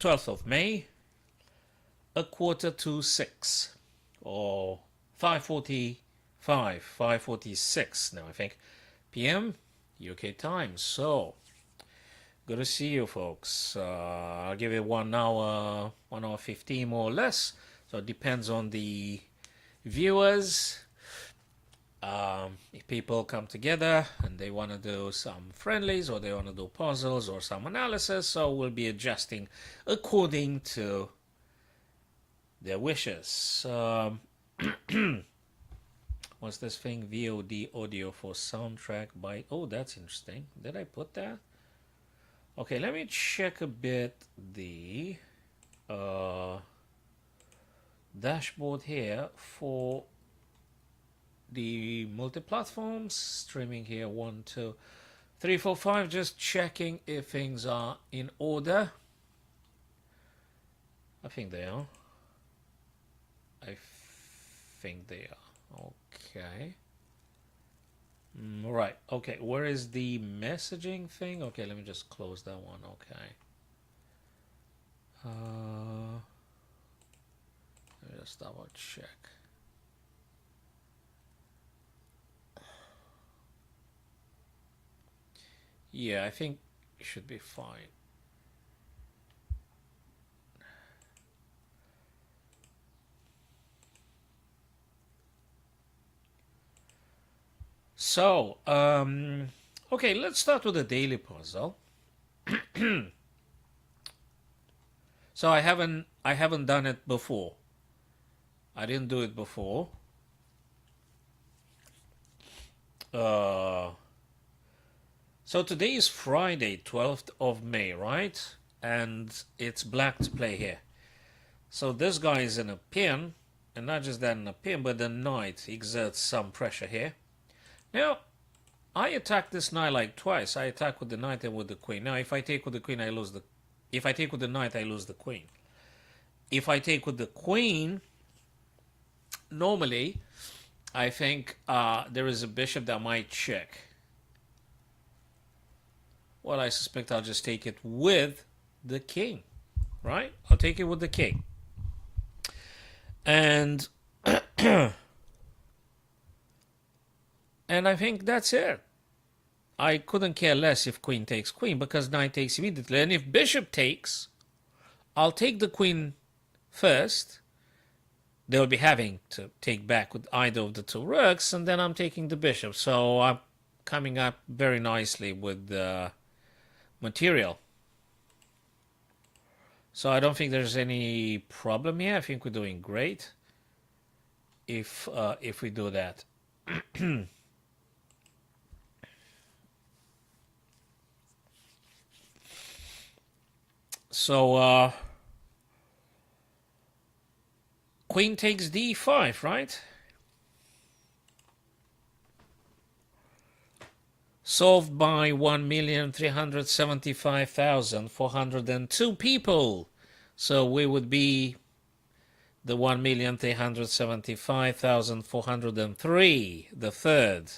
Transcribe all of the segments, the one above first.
12th of May, a quarter to 6, or 5:45, 5:46 now, I think, p.m. UK time. So, good to see you folks. I'll give it 1 hour 15 more or less. So it depends on the viewers. If people come together and they want to do some friendlies or they want to do puzzles or some analysis, so we'll be adjusting according to their wishes. What's this thing? VOD audio for soundtrack by... Oh, that's interesting. Did I put that? Okay, let me check a bit the dashboard here for the multi-platforms. Streaming here, 1, 2, 3, 4, 5. Just checking if things are in order. I think they are. I think they are. Okay. Right. Okay. Where is the messaging thing? Okay, let me just close that one. Okay. Let me just double check. Yeah, I think it should be fine. So, okay, let's start with the daily puzzle. So I haven't done it before. I didn't do it before. So today is Friday, 12th of May, right? And it's black to play here. So this guy is in a pin, and not just that in a pin, but the knight exerts some pressure here. Now, I attack this knight like twice. I attack with the knight and with the queen. Now, if I take with the queen, I lose the... If I take with the knight, I lose the queen. If I take with the queen, normally, I think there is a bishop that might check. Well, I suspect I'll just take it with the king, right? I'll take it with the king. And... And I think that's it. I couldn't care less if queen takes queen because knight takes immediately. And if bishop takes, I'll take the queen first. They'll be having to take back with either of the two rooks, and then I'm taking the bishop. So I'm coming up very nicely with the material. So I don't think there's any problem here. I think we're doing great if we do that. So, queen takes d5, right? Solved by 1,375,402 people. So we would be the 1,375,403, the third,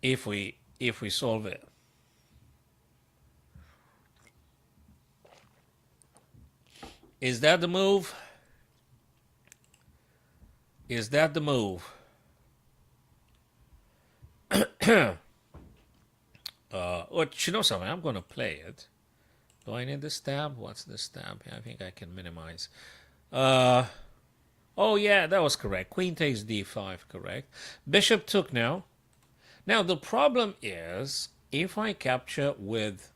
if we solve it. Is that the move? Is that the move? What, you know something? I'm going to play it. Do I need this tab? What's this tab? I think I can minimize. Oh, yeah, that was correct. Queen takes d5, correct. Bishop took now. Now, the problem is, if I capture with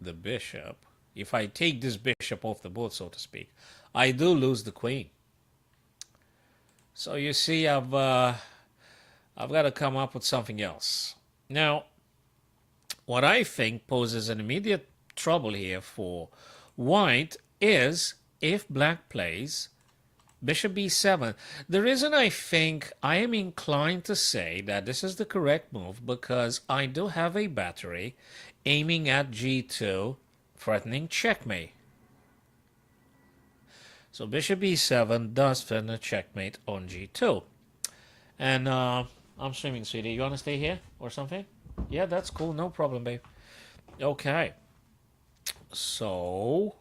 the bishop, if I take this bishop off the board, so to speak, I do lose the queen. So you see, I've got to come up with something else. Now, what I think poses an immediate trouble here for white is if black plays bishop b7. The reason I think I am inclined to say that this is the correct move because I do have a battery aiming at g2, threatening checkmate. So bishop e7 does threaten a checkmate on g2. And I'm streaming, sweetie. You want to stay here or something? Yeah, that's cool. No problem, babe. Okay. So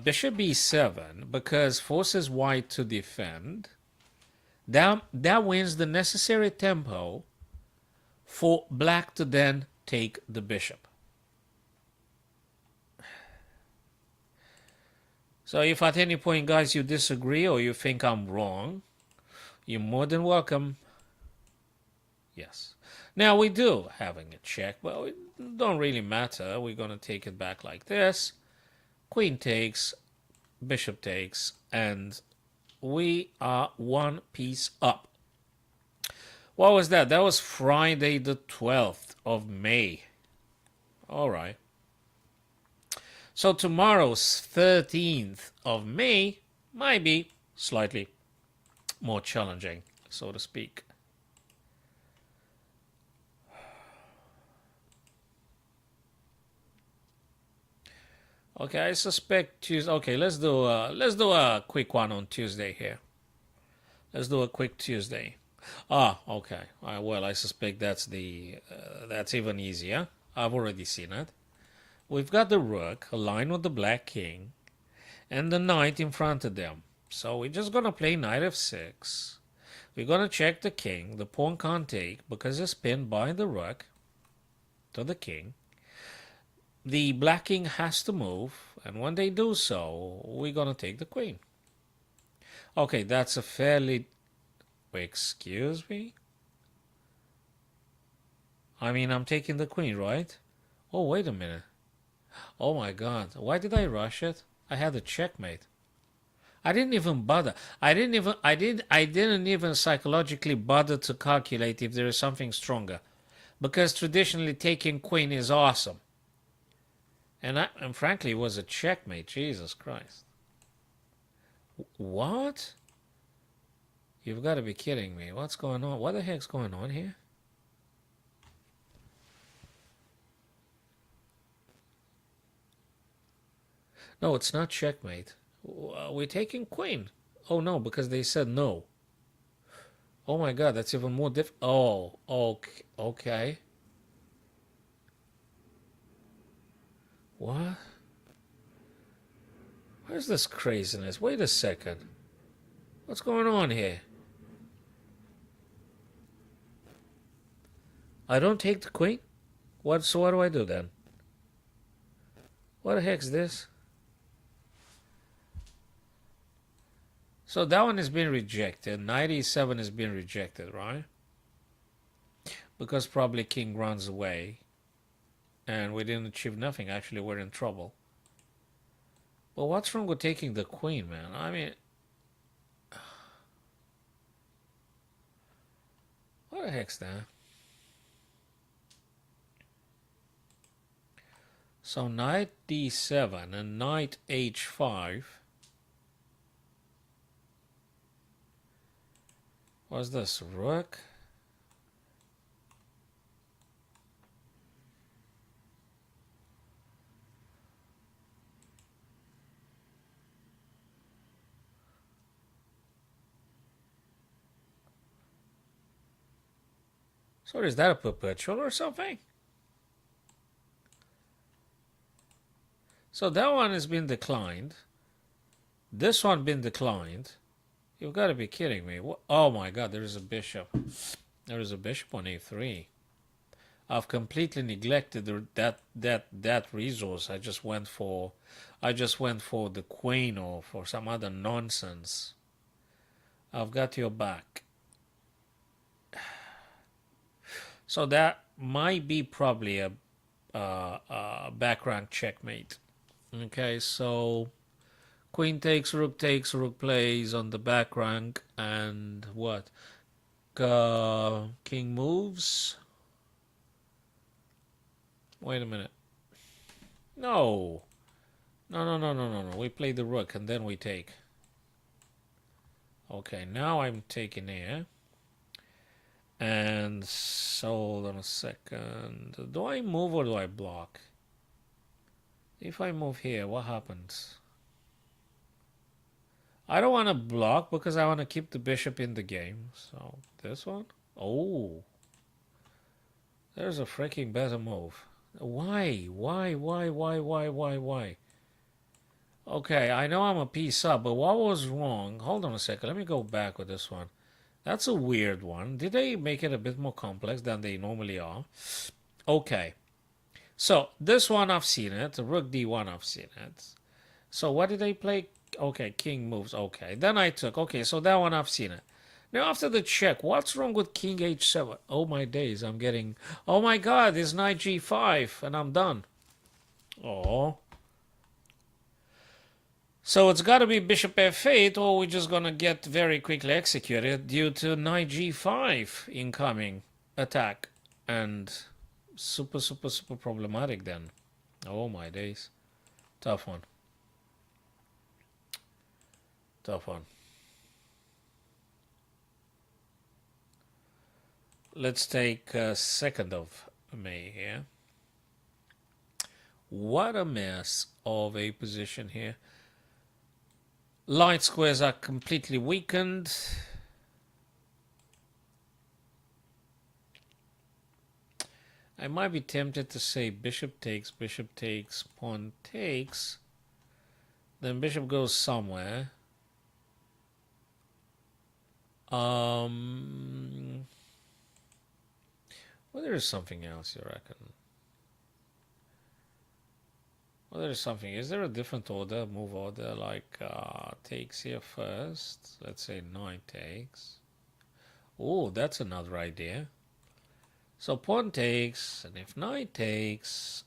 bishop b7 because forces white to defend. That wins the necessary tempo for black to then take the bishop. So if at any point, guys, you disagree or you think I'm wrong, you're more than welcome. Yes. Now we do having a check, but it don't really matter. We're going to take it back like this. Queen takes, bishop takes, and we are one piece up. What was that? That was Friday the 12th of May. All right. So tomorrow's 13th of May might be slightly more challenging, so to speak. Okay, I suspect Tuesday. Okay, let's do a quick one on Tuesday here. Let's do a quick Tuesday. Okay. Well, I suspect that's even easier. I've already seen it. We've got the rook aligned with the black king, and the knight in front of them. So we're just gonna play knight f6. We're gonna check the king. The pawn can't take because it's pinned by the rook to the king. The black king has to move, and when they do so, we're gonna take the queen. Okay, that's a fairly... Wait, excuse me? I mean, I'm taking the queen, right? Oh, wait a minute. Oh my god, why did I rush it? I had a checkmate. I didn't even bother. I didn't even psychologically bother to calculate if there is something stronger. Because traditionally taking queen is awesome. And frankly, it was a checkmate. Jesus Christ. What? You've got to be kidding me. What's going on? What the heck's going on here? No, it's not checkmate. We're taking queen. Oh, no, because they said no. Oh, my God, that's even more Oh, okay. What? Where's this craziness? Wait a second. What's going on here? I don't take the queen? So what do I do then? What the heck's this? So that one has been rejected. 97 has been rejected, right? Because probably king runs away. And we didn't achieve nothing. Actually, we're in trouble. But what's wrong with taking the queen, man? I mean... What the heck's that? So knight d7 and knight h5. What's this? Rook? So is that a perpetual or something? So that one has been declined. This one been declined. You've got to be kidding me. Oh my god, there is a bishop. There is a bishop on a3. I've completely neglected that resource. I just went for the queen or for some other nonsense. I've got your back. So that might be probably a back rank checkmate. Okay, so queen takes, rook plays on the back rank, and what? King moves. Wait a minute. No. No. We play the rook and then we take. Okay, now I'm taking here. And so, hold on a second. Do I move or do I block? If I move here, what happens? I don't want to block because I want to keep the bishop in the game. So, this one? Oh. There's a freaking better move. Why? Okay, I know I'm a piece up, but what was wrong? Hold on a second. Let me go back with this one. That's a weird one. Did they make it a bit more complex than they normally are? Okay. So this one I've seen it. Rook D1 I've seen it. So what did they play? Okay, king moves. Okay. Then I took. Okay, so that one I've seen it. Now after the check, what's wrong with king h7? Oh my days, I'm getting. Oh my god, it's knight g5 and I'm done. Oh. So it's got to be bishop f8 or we're just going to get very quickly executed due to knight g5 incoming attack. And super, super, super problematic then. Oh my days. Tough one. Tough one. Let's take 2nd of May here. What a mess of a position here. Light squares are completely weakened. I might be tempted to say bishop takes, pawn takes. Then bishop goes somewhere. Well, there is something else, you reckon? Well, there is something. Is there a different order, move order, like takes here first? Let's say knight takes. Oh, that's another idea. So pawn takes, and if knight takes,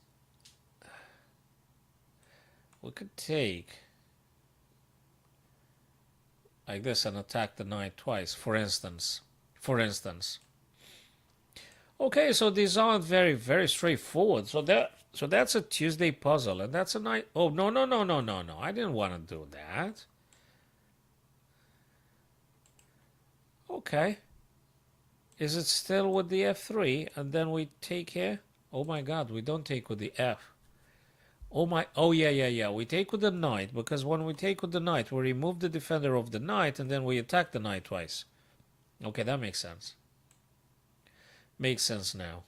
we could take like this and attack the knight twice, for instance. For instance. Okay, so these aren't very, very straightforward. So that's a Tuesday puzzle, and that's a night. Oh no, no, no, no, no, no! I didn't want to do that. Okay. Is it still with the f3, and then we take here? Oh my God, we don't take with the f. Oh my. Oh yeah, yeah, yeah. We take with the knight because when we take with the knight, we remove the defender of the knight, and then we attack the knight twice. Okay, that makes sense. Makes sense now.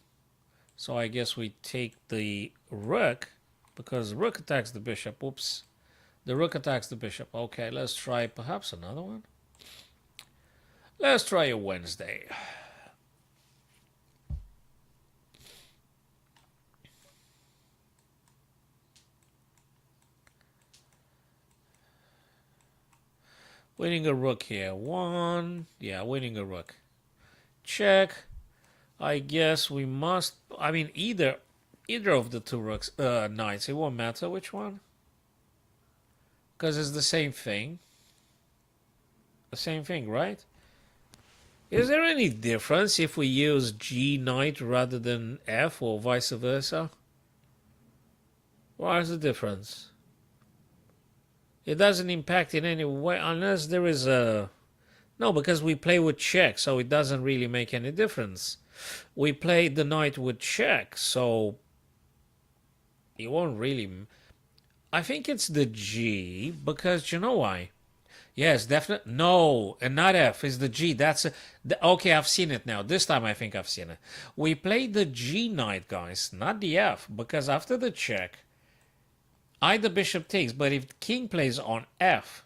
So I guess we take the rook, because rook attacks the bishop. Oops. The rook attacks the bishop. Okay, let's try perhaps another one. Let's try a Wednesday. Winning a rook here. One. Yeah, winning a rook. Check. I guess we must. I mean, either of the two rooks, knights. It won't matter which one, because it's the same thing. The same thing, right? Is there any difference if we use G knight rather than F or vice versa? What is the difference? It doesn't impact in any way unless there is a. No, because we play with check, so it doesn't really make any difference. We played the knight with check, so it won't really. I think it's the G because you know why? Yes, definitely. No, and not F is the G. That's okay. I've seen it now. This time I think I've seen it. We played the G knight, guys, not the F, because after the check, either bishop takes. But if king plays on F,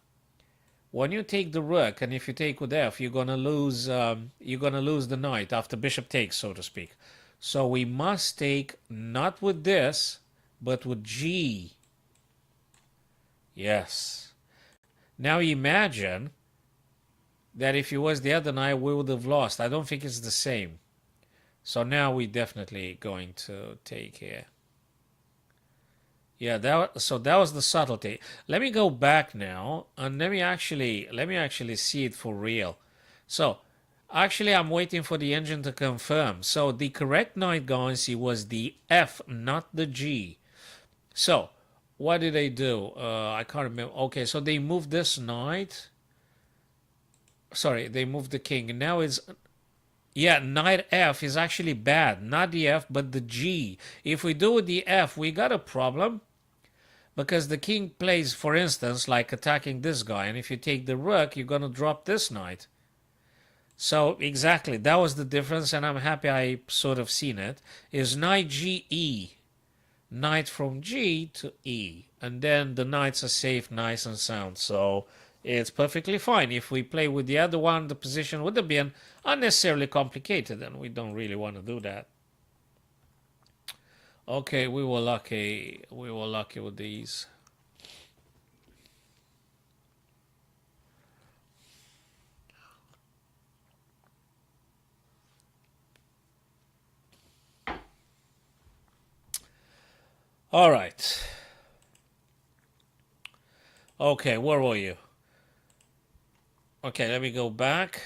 when you take the rook, and if you take with F, you're gonna lose. You're gonna lose the knight after bishop takes, so to speak. So we must take not with this, but with G. Yes. Now imagine that if it was the other knight, we would have lost. I don't think it's the same. So now we're definitely going to take here. Yeah, so that was the subtlety. Let me go back now and let me actually see it for real. So actually I'm waiting for the engine to confirm. So the correct knight, guys, it was the F, not the G. So what did they do? I can't remember. Okay, so they moved this knight. Sorry, they moved the king. And now it's yeah, knight F is actually bad. Not the F, but the G. If we do the F, we got a problem. Because the king plays, for instance, like attacking this guy. And if you take the rook, you're going to drop this knight. So, exactly, that was the difference. And I'm happy I sort of seen it. Is knight GE. knight from G to E. And then the knights are safe, nice and sound. So it's perfectly fine. If we play with the other one, the position would have been unnecessarily complicated, and we don't really want to do that. Okay, we were lucky. We were lucky with these. All right. Okay, where were you? Okay, let me go back.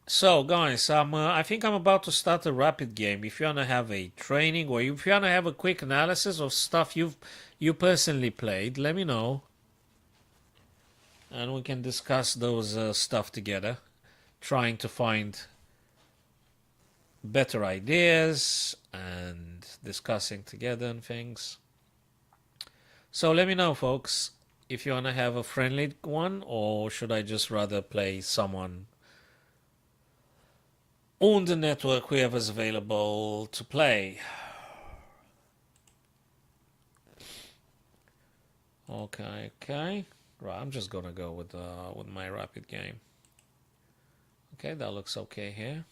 So, guys, I think I'm about to start a rapid game. If you wanna have a training or if you wanna have a quick analysis of stuff you personally played, let me know, and we can discuss those stuff together, trying to find better ideas and discussing together and things. So let me know, folks, if you wanna have a friendly one, or should I just rather play someone on the network whoever's available to play. Okay. Right, I'm just gonna go with my rapid game. Okay, that looks okay here.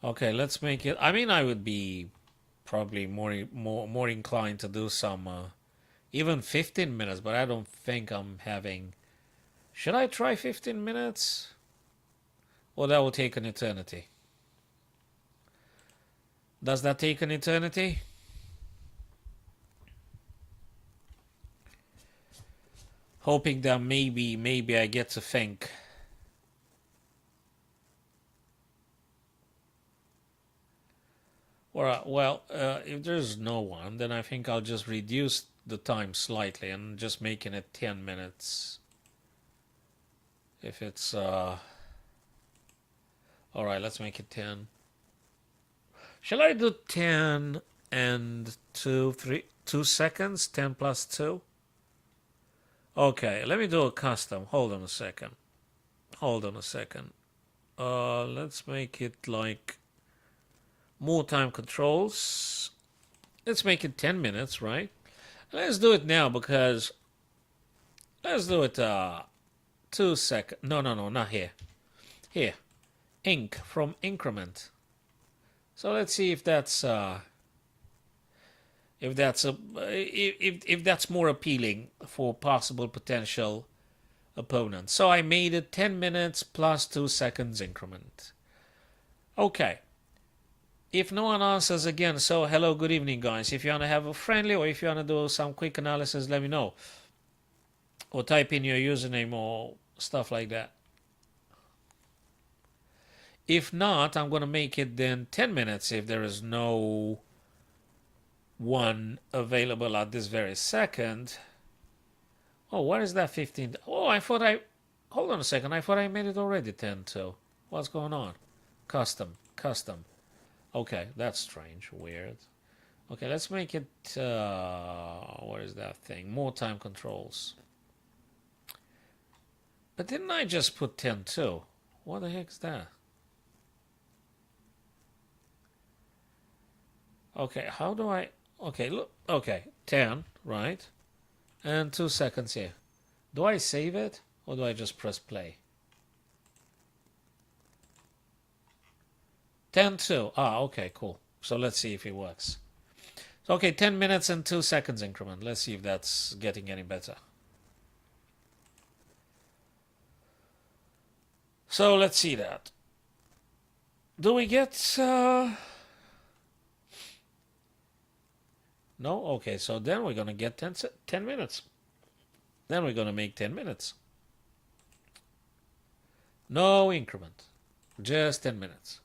Okay, let's make it. I mean, I would be probably more inclined to do some even 15 minutes, but I don't think I'm having. Should I try 15 minutes? Or that will take an eternity. Does that take an eternity? Hoping that maybe I get to think. Well, if there's no one, then I think I'll just reduce the time slightly and just making it 10 minutes. If it's all right, let's make it 10. Shall I do 10 and 2 seconds? 10 plus 2? Okay, let me do a custom. Hold on a second. Let's make it like more time controls. Let's make it 10 minutes, right? Let's do it now because let's do it 2 seconds. No, not here. Here. Inc from increment. So let's see if that's if that's more appealing for possible potential opponents. So I made it 10 minutes plus 2 seconds increment. Okay. If no one answers again, so hello, good evening, guys. If you want to have a friendly or if you want to do some quick analysis, let me know. Or type in your username or stuff like that. If not, I'm going to make it then 10 minutes if there is no one available at this very second. Oh, where is that 15? Oh, hold on a second. I thought I made it already 10 too. What's going on? Custom. Okay, that's strange. Weird. Okay, let's make it, what is that thing? More time controls. But didn't I just put 10 too? What the heck's that? Okay, how do I... Okay, look. Okay, 10, right? And 2 seconds here. Do I save it? Or do I just press play? 10 2. Ah, okay, cool. So let's see if it works. So, okay, 10 minutes and 2 seconds increment. Let's see if that's getting any better. So let's see that. Do we get... No? Okay, so then we're going to get 10 minutes. Then we're going to make 10 minutes. No increment. Just 10 minutes.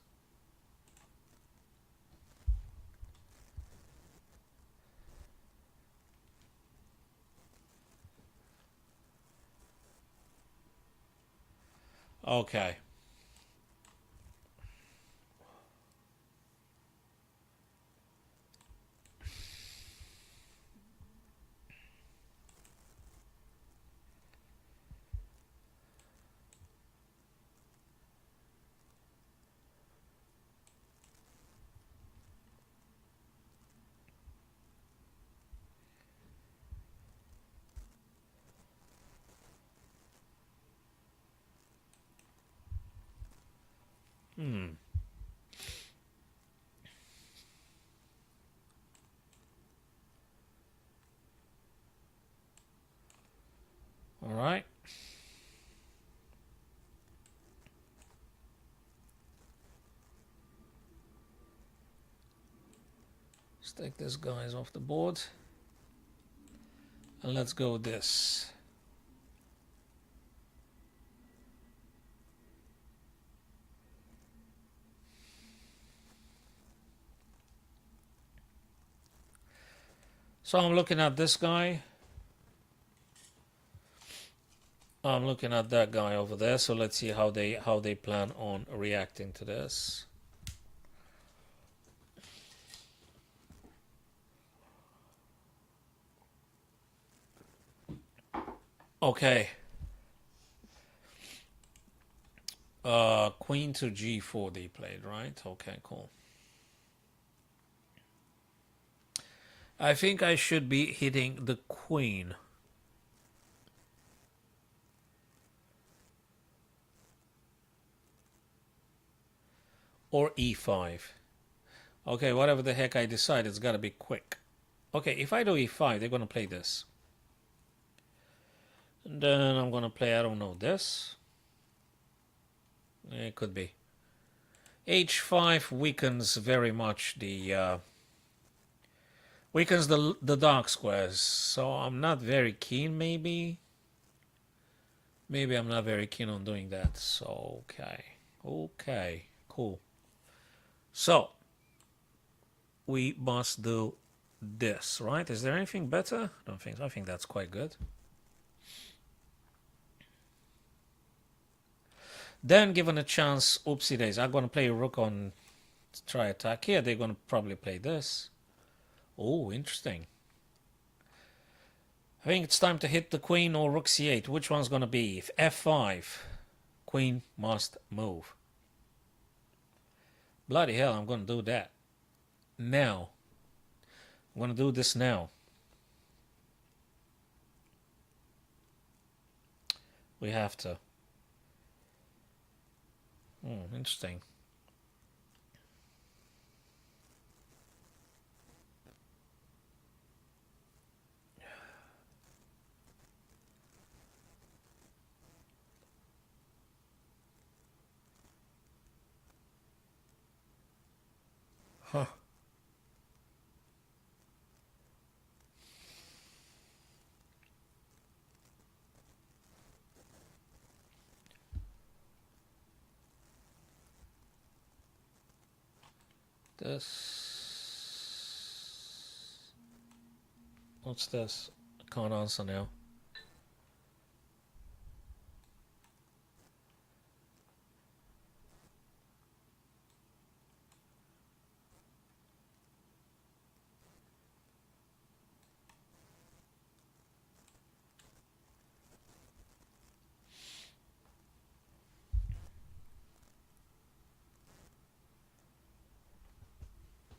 Okay. All right. Let's take this guys off the board. And let's go with this. So I'm looking at this guy. I'm looking at that guy over there. So let's see how they plan on reacting to this. Okay. Queen to G4 they played, right? Okay, cool. I think I should be hitting the queen. Or E5. Okay, whatever the heck I decide, it's got to be quick. Okay, if I do E5, they're going to play this. And then I'm going to play, I don't know, this. It could be. H5 weakens very much the weakens the dark squares. So I'm not very keen, maybe. Maybe I'm not very keen on doing that. So okay, cool. So we must do this, right? Is there anything better? I don't think so. I think that's quite good. Then, given a chance, oopsie days, I'm going to play rook on try attack. Here, they're going to probably play this. Oh, interesting. I think it's time to hit the queen or rook c8. Which one's going to be? If f5, queen must move. Bloody hell, I'm going to do that. Now. I'm going to do this now. We have to. Interesting. Huh. This. What's this? I can't answer now.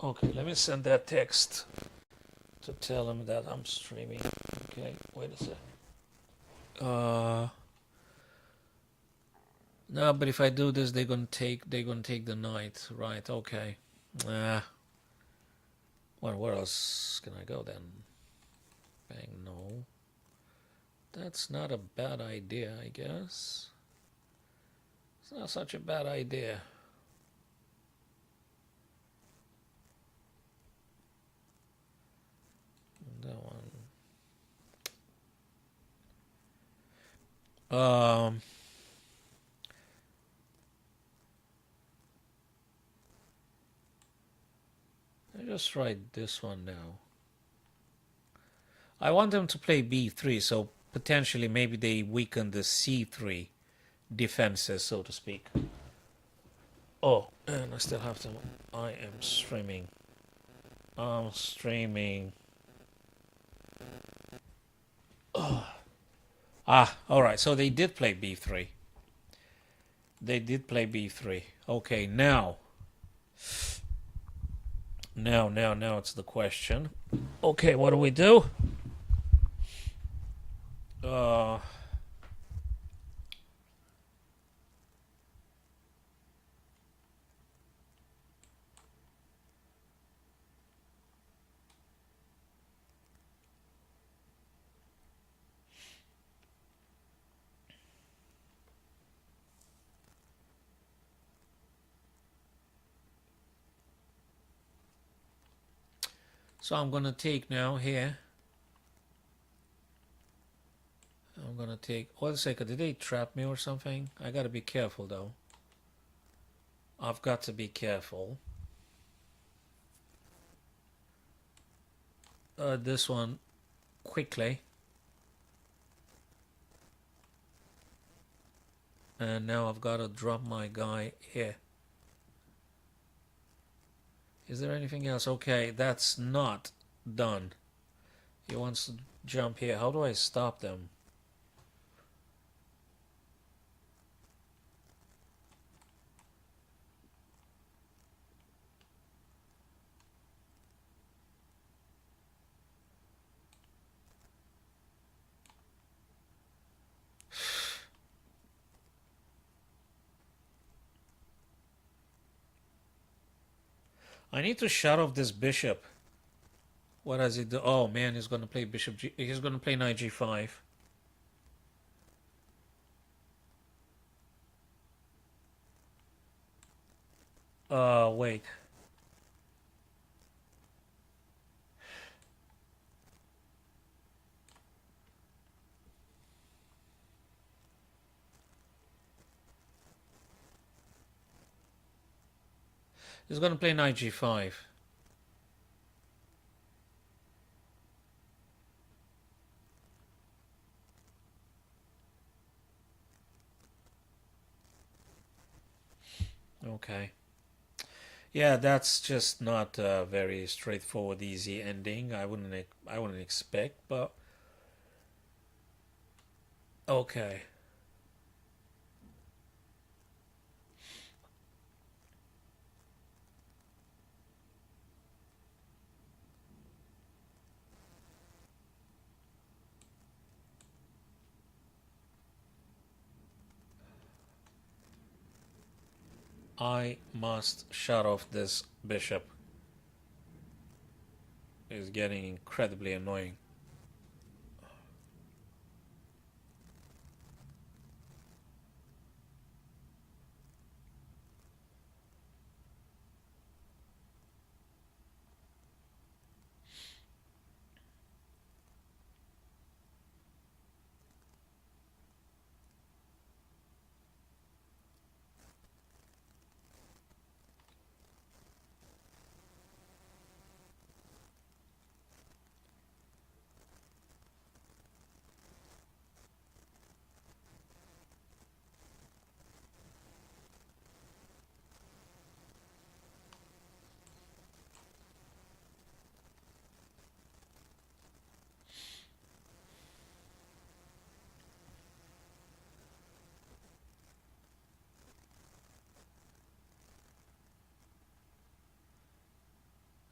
Okay, let me send that text to tell him that I'm streaming. Okay, wait a sec. No, but if I do this, they're gonna take the knight, right? Okay. Well, where else can I go then? Bang, no. That's not a bad idea, I guess. It's not such a bad idea. That one. I just write this one now. I want them to play b3, so potentially maybe they weaken the c3 defenses, so to speak. Oh, and I still have to. I am streaming. I'm streaming. Oh. Ah, alright, so they did play b3. They did play b3. Okay, now it's the question. Okay, what do we do? So I'm gonna take now here. I'm gonna take. One second, did they trap me or something? I gotta be careful though. I've got to be careful. This one quickly. And now I've got to drop my guy here. Is there anything else? Okay, that's not done. He wants to jump here. How do I stop them? I need to shut off this bishop. What does he do? Oh man, he's gonna play bishop G. He's gonna play knight G5. Wait. He's gonna play knight G5. Okay. Yeah, that's just not a very straightforward, easy ending. I wouldn't expect, but okay. I must shut off this bishop. It's getting incredibly annoying.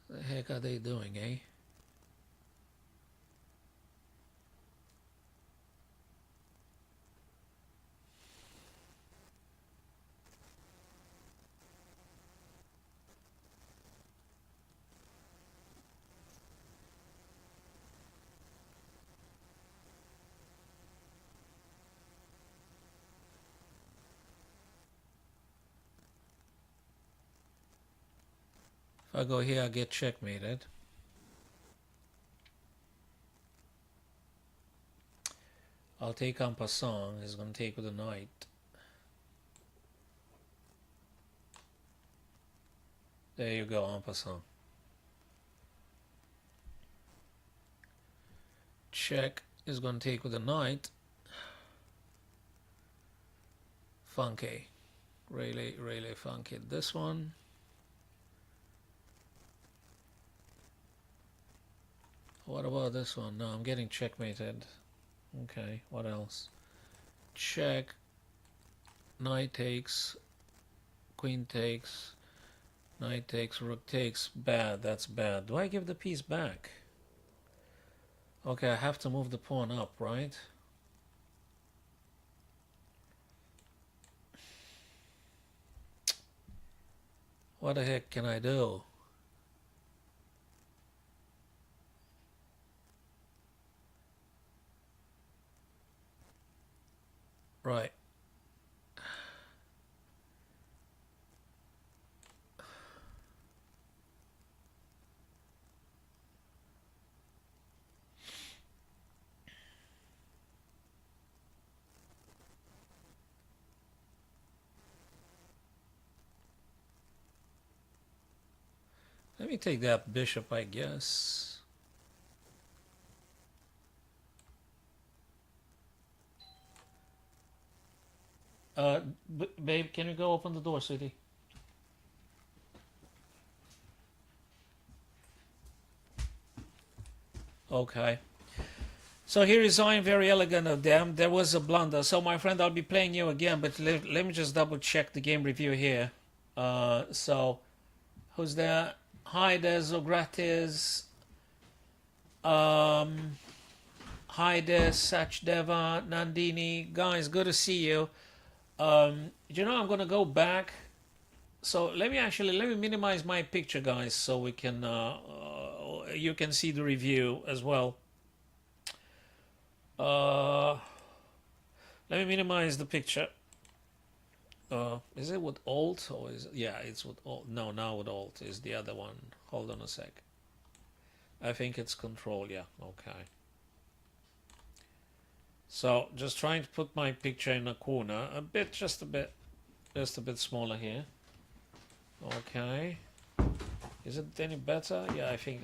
The heck are they doing, eh? If I go here, I get checkmated. I'll take en passant. He's gonna take with a knight. There you go, en passant. Check is gonna take with a knight. Funky. Really, really funky. This one. What about this one? No, I'm getting checkmated. Okay, what else? Check. Knight takes. Queen takes. Knight takes. Rook takes. Bad. That's bad. Do I give the piece back? Okay, I have to move the pawn up, right? What the heck can I do? Right. Let me take that bishop, I guess. Babe, can you go open the door, sweetie? Okay. So here is Zion, very elegant of them. There was a blunder. So my friend, I'll be playing you again, but let me just double check the game review here. So who's there? Hi there, Zokrates. Hi there, Sachdeva, Nandini. Guys, good to see you. You know, I'm gonna go back. So let me minimize my picture, guys, so we can you can see the review as well. Uh, Let me minimize the picture. Is it with Alt or is it, yeah, it's with Alt. No, now with Alt is the other one. Hold on a sec. I think it's Control. Yeah, okay. So just trying to put my picture in a corner, just a bit smaller here. Okay. Is it any better? Yeah, I think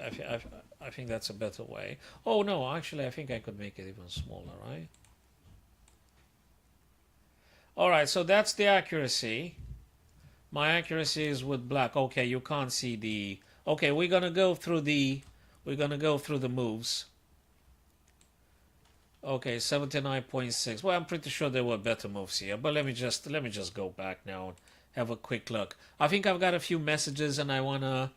that's a better way. Oh no, actually, I think I could make it even smaller, right? All right, so that's the accuracy. My accuracy is with black. Okay, you can't see the. Okay, we're gonna go through the moves. Okay, 79.6. Well, I'm pretty sure there were better moves here, but let me just go back now and have a quick look. I think I've got a few messages and I wanna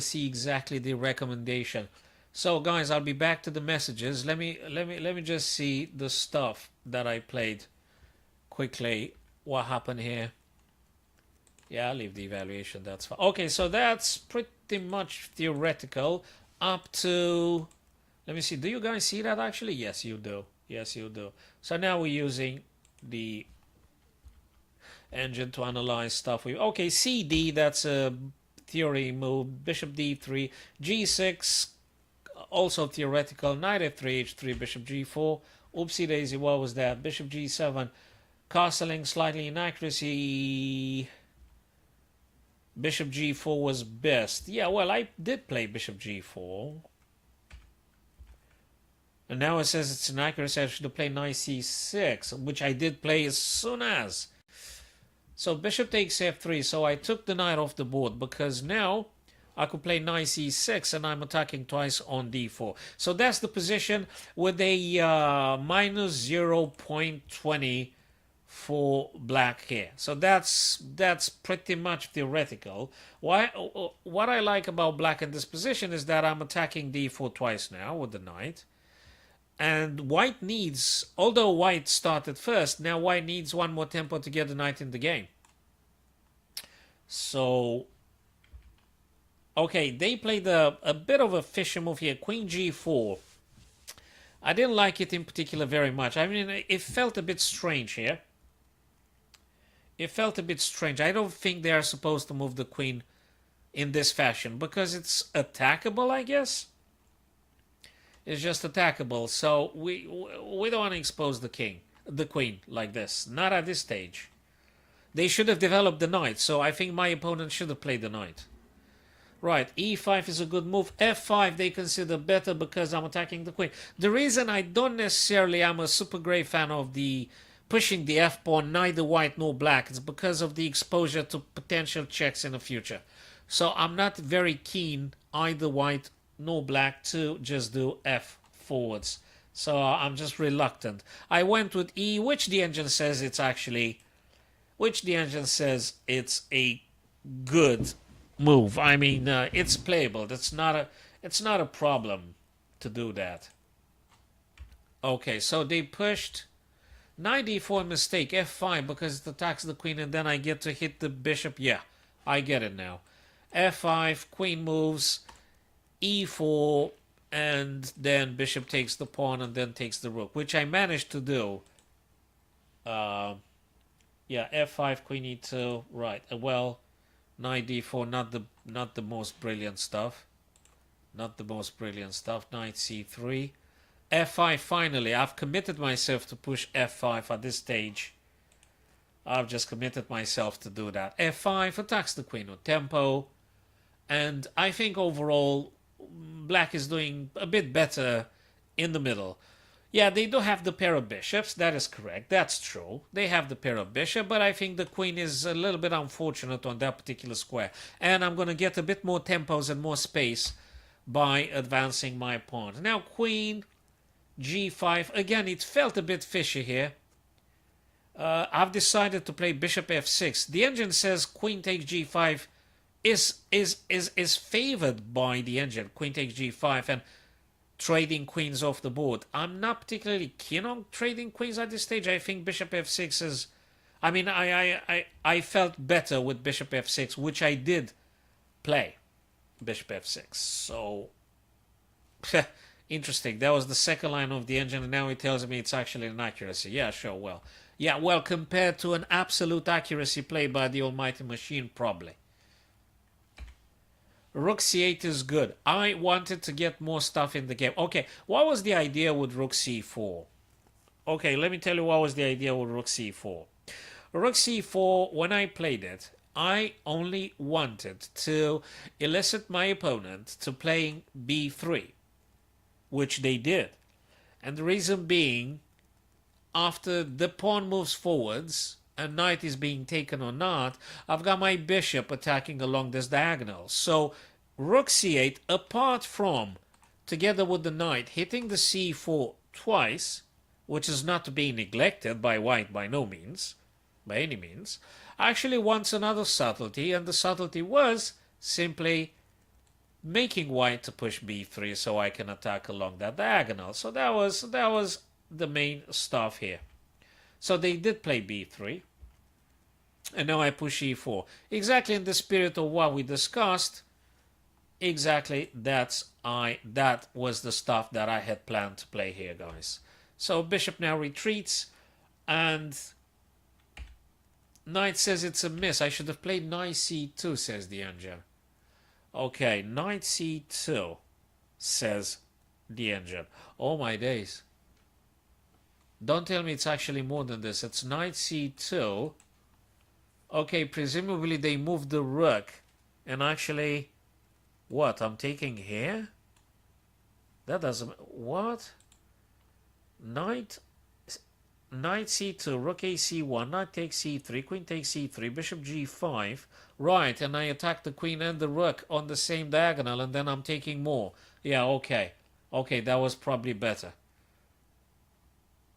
see exactly the recommendation. So guys, I'll be back to the messages. Let me just see the stuff that I played quickly. What happened here? Yeah, I'll leave the evaluation. That's fine. Okay, so that's pretty much theoretical up to. Let me see. Do you guys see that actually? Yes, you do. Yes, you do. So now we're using the engine to analyze stuff. Okay, CD, that's a theory move. Bishop D3, G6, also theoretical. Knight F3, H3, Bishop G4. Oopsie daisy, what was that? Bishop G7, castling slightly inaccuracy. Bishop G4 was best. Yeah, well, I did play Bishop G4. And now it says it's inaccuracy. I should play Knight C6, which I did play as soon as. So Bishop takes F3. So I took the knight off the board because now I could play Knight C6 and I'm attacking twice on D4. So that's the position with a minus 0.20 for black here. So that's pretty much theoretical. What I like about black in this position is that I'm attacking D4 twice now with the knight. And white needs, although white started first, now white needs one more tempo to get the knight in the game. So, okay, they played a bit of a fishy move here. Queen G4. I didn't like it in particular very much. I mean, it felt a bit strange here. It felt a bit strange. I don't think they are supposed to move the queen in this fashion because it's attackable, I guess. It's just attackable, so we don't want to expose the queen like this. Not at this stage. They should have developed the knight, so I think my opponent should have played the knight. Right, e5 is a good move. f5 they consider better because I'm attacking the queen. The reason I don't necessarily am a super great fan of the pushing the f-pawn, neither white nor black, is because of the exposure to potential checks in the future. So I'm not very keen either white nor black to just do f forwards. So I'm just reluctant. I went with e, which the engine says it's a good move. I mean, it's playable. It's not a problem to do that. Okay, so they pushed knight d4 mistake, f5 because it attacks the queen and then I get to hit the bishop. Yeah, I get it now. f5, queen moves, e4, and then bishop takes the pawn and then takes the rook, which I managed to do. Yeah, f5, queen e2, right. Well, knight d4, not the most brilliant stuff. Not the most brilliant stuff. Knight c3. f5, finally. I've committed myself to push f5 at this stage. I've just committed myself to do that. f5 attacks the queen with tempo. And I think overall, black is doing a bit better in the middle. Yeah, they do have the pair of bishops. That is correct. That's true. They have the pair of bishop, but I think the queen is a little bit unfortunate on that particular square. And I'm going to get a bit more tempos and more space by advancing my pawn. Now, queen g5. Again, it felt a bit fishy here. I've decided to play bishop f6. The engine says queen takes g5 is favored by the engine. Queen takes g5 and trading queens off the board. I'm not particularly keen on trading queens at this stage. I think bishop f6 is... I mean, I felt better with bishop f6, which I did play bishop f6. So, interesting. That was the second line of the engine, and now it tells me it's actually an accuracy. Yeah, sure, well. Yeah, well, compared to an absolute accuracy play by the almighty machine, probably. Rook c8 is good. I wanted to get more stuff in the game. Okay, what was the idea with rook c4? Okay, let me tell you what was the idea with rook c4. Rook c4, when I played it, I only wanted to elicit my opponent to playing b3, which they did. And the reason being, after the pawn moves forwards and knight is being taken or not, I've got my bishop attacking along this diagonal. So rook c8, apart from, together with the knight, hitting the c4 twice, which is not to be neglected by white by no means, by any means, actually wants another subtlety, and the subtlety was simply making white to push b3 so I can attack along that diagonal. So that was the main stuff here. So they did play b3, and now I push e4. Exactly in the spirit of what we discussed. Exactly, that was the stuff that I had planned to play here, guys. So bishop now retreats, and knight says it's a miss. I should have played knight c2, says the engine. Okay, knight c2, says the engine. Oh my days. Don't tell me it's actually more than this. It's knight c2. Okay, presumably they moved the rook. And actually, what? I'm taking here? That doesn't... What? Knight c2, rook a c1, knight takes c3, queen takes c3, bishop g5. Right, and I attack the queen and the rook on the same diagonal, and then I'm taking more. Yeah, okay. Okay, that was probably better.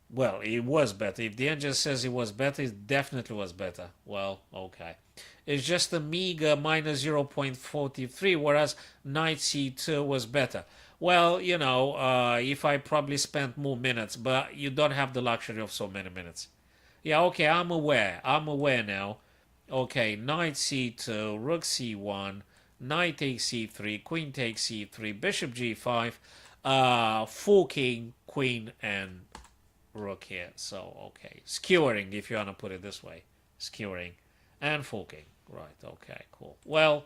Well, it was better. If the engine says it was better, it definitely was better. Well, okay. It's just a meager minus 0.43, whereas knight c2 was better. Well, you know, if I probably spent more minutes, but you don't have the luxury of so many minutes. Yeah, okay, I'm aware. I'm aware now. Okay, knight c2, rook c1, knight takes c3, queen takes c3, bishop g5, forking queen and rook here. So, okay, skewering, if you want to put it this way. Skewering and forking. Right, okay, cool. Well,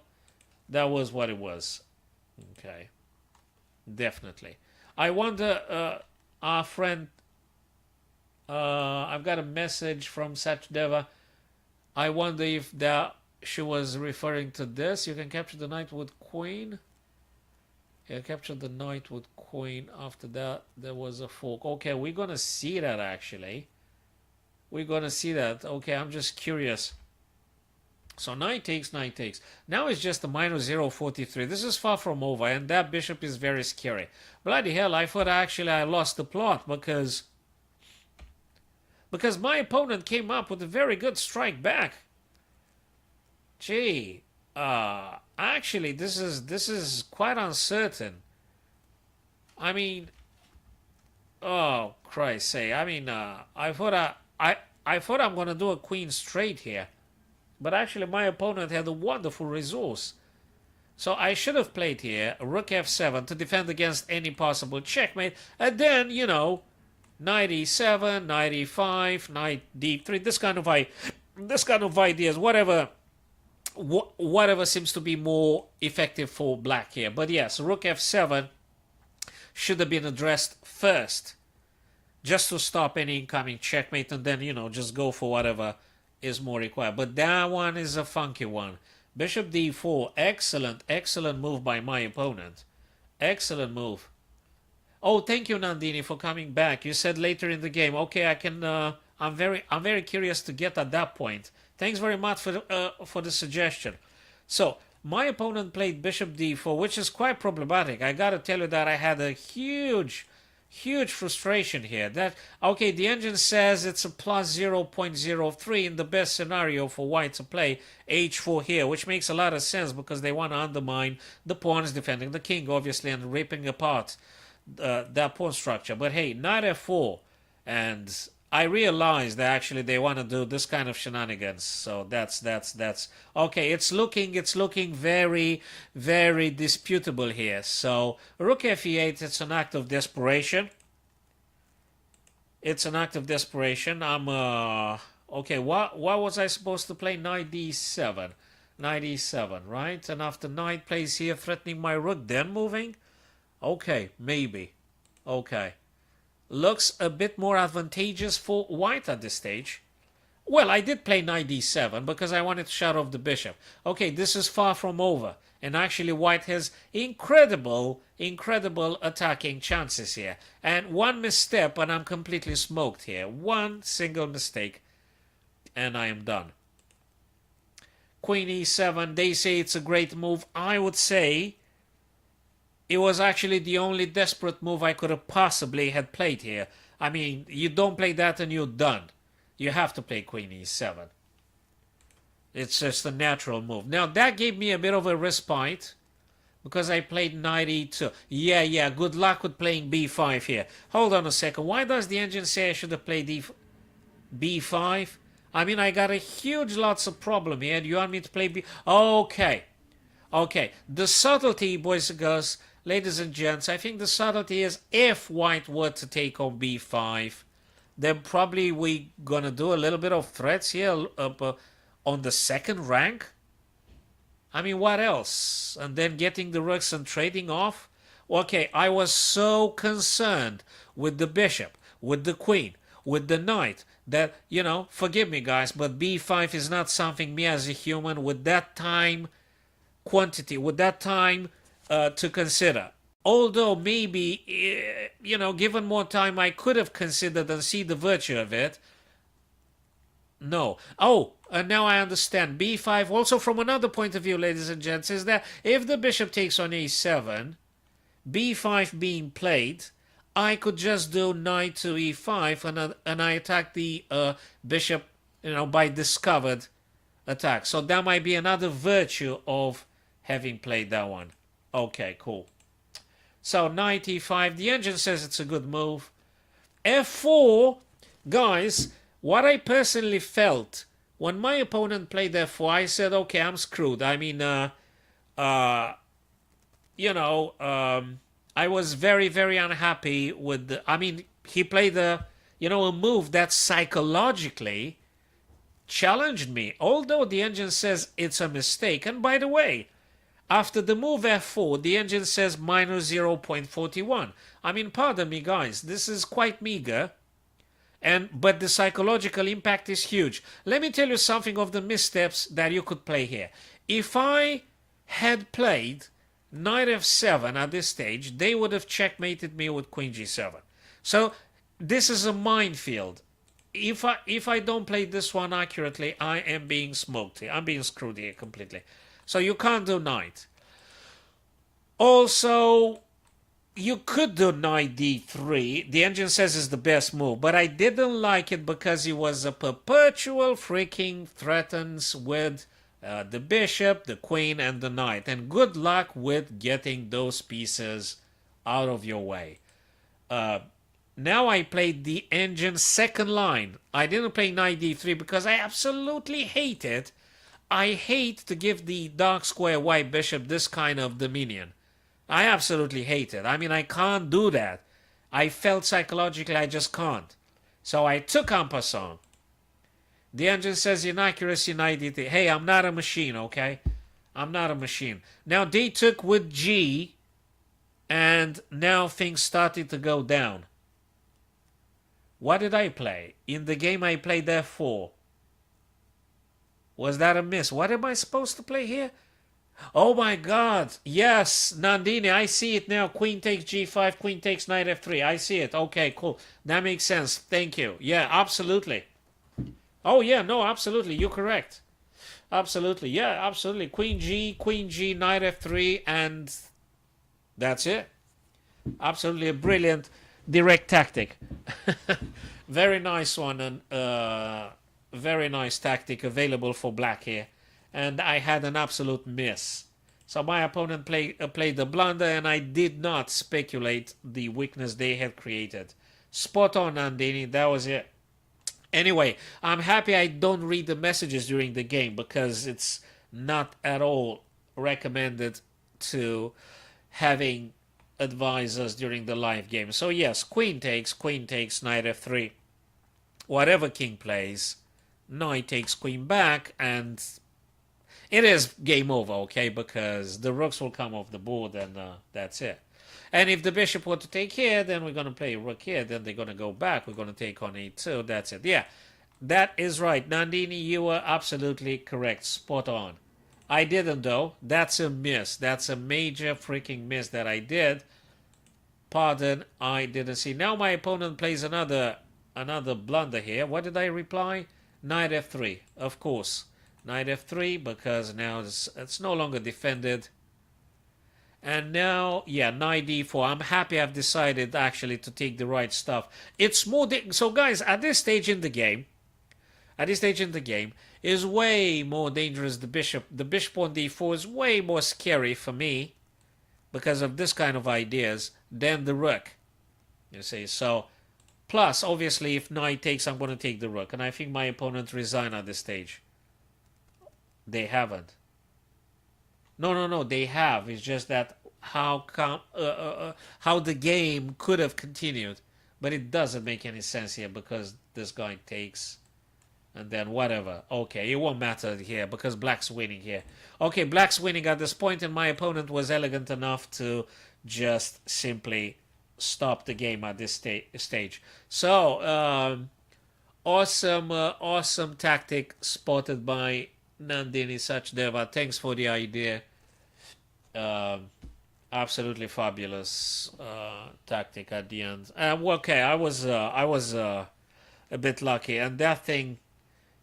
that was what it was. Okay. Definitely. I wonder, our friend, I've got a message from Sachdeva. I wonder if that she was referring to this. You can capture the knight with queen. Yeah, capture the knight with queen. After that, there was a fork. Okay, we're going to see that, actually. We're going to see that. Okay, I'm just curious. So knight takes, knight takes. Now it's just a minus 0.43. This is far from over, and that bishop is very scary. Bloody hell, I thought actually I lost the plot because my opponent came up with a very good strike back. Gee, actually this is quite uncertain. I mean, oh Christ say, I mean, I thought I'm gonna do a queen straight here. But actually, my opponent had a wonderful resource. So I should have played here rook f7 to defend against any possible checkmate. And then, you know, knight e7, knight e5, knight d3. This kind of ideas. Whatever seems to be more effective for black here. But yes, rook f7 should have been addressed first, just to stop any incoming checkmate, and then, you know, just go for whatever is more required. But that one is a funky one. Bishop d4. Excellent, excellent move by my opponent. Excellent move. Oh, thank you, Nandini, for coming back. You said later in the game. Okay, I can. I'm very curious to get at that point. Thanks very much for the suggestion. So my opponent played Bishop d4, which is quite problematic. I gotta tell you that I had a huge frustration here. That okay, the engine says it's a plus 0.03 in the best scenario for white to play h4 here, which makes a lot of sense because they want to undermine the pawns defending the king, obviously, and ripping apart that pawn structure. But hey, knight f4, and I realized that actually they want to do this kind of shenanigans. So that's okay. It's looking very disputable here. So rook f8. It's an act of desperation. It's an act of desperation. I'm okay. What was I supposed to play? Knight d7. Knight e7, right? And after knight plays here, threatening my rook, then moving. Okay, maybe. Okay. Looks a bit more advantageous for white at this stage. Well, I did play knight d7 because I wanted to shut off the bishop. Okay, this is far from over. And actually white has incredible attacking chances here. And one misstep and I'm completely smoked here. One single mistake and I am done. Queen e7, they say it's a great move. I would say it was actually the only desperate move I could have possibly had played here. I mean, you don't play that and you're done. You have to play Queen e7. It's just a natural move. Now, that gave me a bit of a respite because I played knight e2. Yeah, good luck with playing b5 here. Hold on a second. Why does the engine say I should have played b5? I mean, I got a huge lots of problem here. Do you want me to play b... Okay. The subtlety, boys and girls, ladies and gents, I think the subtlety is if white were to take on b5, then probably we gonna do a little bit of threats here on the second rank. I mean, what else? And then getting the rooks and trading off? Okay, I was so concerned with the bishop, with the queen, with the knight, that, you know, forgive me guys, but b5 is not something me as a human with that time quantity, with that time to consider. Although maybe, you know, given more time, I could have considered and see the virtue of it. No. Oh, and now I understand. b5, also from another point of view, ladies and gents, is that if the bishop takes on a7, b5 being played, I could just do knight to e5 and I attack the bishop, you know, by discovered attack. So that might be another virtue of having played that one. Okay, cool. So knight e5, the engine says it's a good move. f4, guys, what I personally felt when my opponent played f4, I said, okay, I'm screwed. I mean, you know, I was very unhappy with the, I mean, he played a move that psychologically challenged me, although the engine says it's a mistake. And by the way, after the move f4, the engine says minus 0.41. I mean, pardon me, guys, this is quite meager, but the psychological impact is huge. Let me tell you something of the missteps that you could play here. If I had played knight f7 at this stage, they would have checkmated me with queen g7. So this is a minefield. If I don't play this one accurately, I am being smoked here. I'm being screwed here completely. So you can't do knight. Also, you could do knight d3. The engine says it's the best move, but I didn't like it because it was a perpetual freaking threatens with the bishop, the queen, and the knight. And good luck with getting those pieces out of your way. Now I played the engine's second line. I didn't play knight d3 because I absolutely hate it. I hate to give the dark square white bishop this kind of dominion. I absolutely hate it. I mean, I can't do that. I felt psychologically I just can't. So I took en passant. The engine says inaccuracy knight d3. Hey, I'm not a machine, okay? I'm not a machine. Now they took with g, and now things started to go down. What did I play? In the game I played f4. Was that a miss? What am I supposed to play here? Oh my god. Yes, Nandini, I see it now. Queen takes g5, queen takes knight f3. I see it. Okay, cool. That makes sense. Thank you. Yeah, absolutely. Oh yeah, no, absolutely. You're correct. Absolutely. Yeah, absolutely. Queen G, knight f3, and that's it. Absolutely a brilliant direct tactic. Very nice one, and very nice tactic available for black here. And I had an absolute miss. So my opponent played the blunder, and I did not speculate the weakness they had created. Spot on, Nandini. That was it. Anyway, I'm happy I don't read the messages during the game because it's not at all recommended to having advisors during the live game. So yes, queen takes, knight f3. Whatever king plays, knight takes queen back, and it is game over, okay? Because the rooks will come off the board, and that's it. And if the bishop were to take here, then we're going to play rook here. Then they're going to go back. We're going to take on e2. That's it. Yeah, that is right. Nandini, you were absolutely correct. Spot on. I didn't, though. That's a miss. That's a major freaking miss that I did. Pardon, I didn't see. Now my opponent plays another blunder here. What did I reply? Knight f3, of course. Knight f3, because now it's no longer defended. And now, yeah, knight d4. I'm happy I've decided actually to take the right stuff. It's more... So, guys, at this stage in the game, is way more dangerous, the bishop. The bishop on d4 is way more scary for me because of this kind of ideas than the rook. You see, so... Plus, obviously, if knight takes, I'm going to take the rook. And I think my opponent resigned at this stage. They haven't. No, they have. It's just that how the game could have continued. But it doesn't make any sense here because this guy takes and then whatever. Okay, it won't matter here because black's winning here. Okay, black's winning at this point, and my opponent was elegant enough to just simply stop the game at this stage. So, awesome tactic spotted by Nandini Sachdeva. Thanks for the idea. Absolutely fabulous tactic at the end. Okay, I was a bit lucky, and that thing,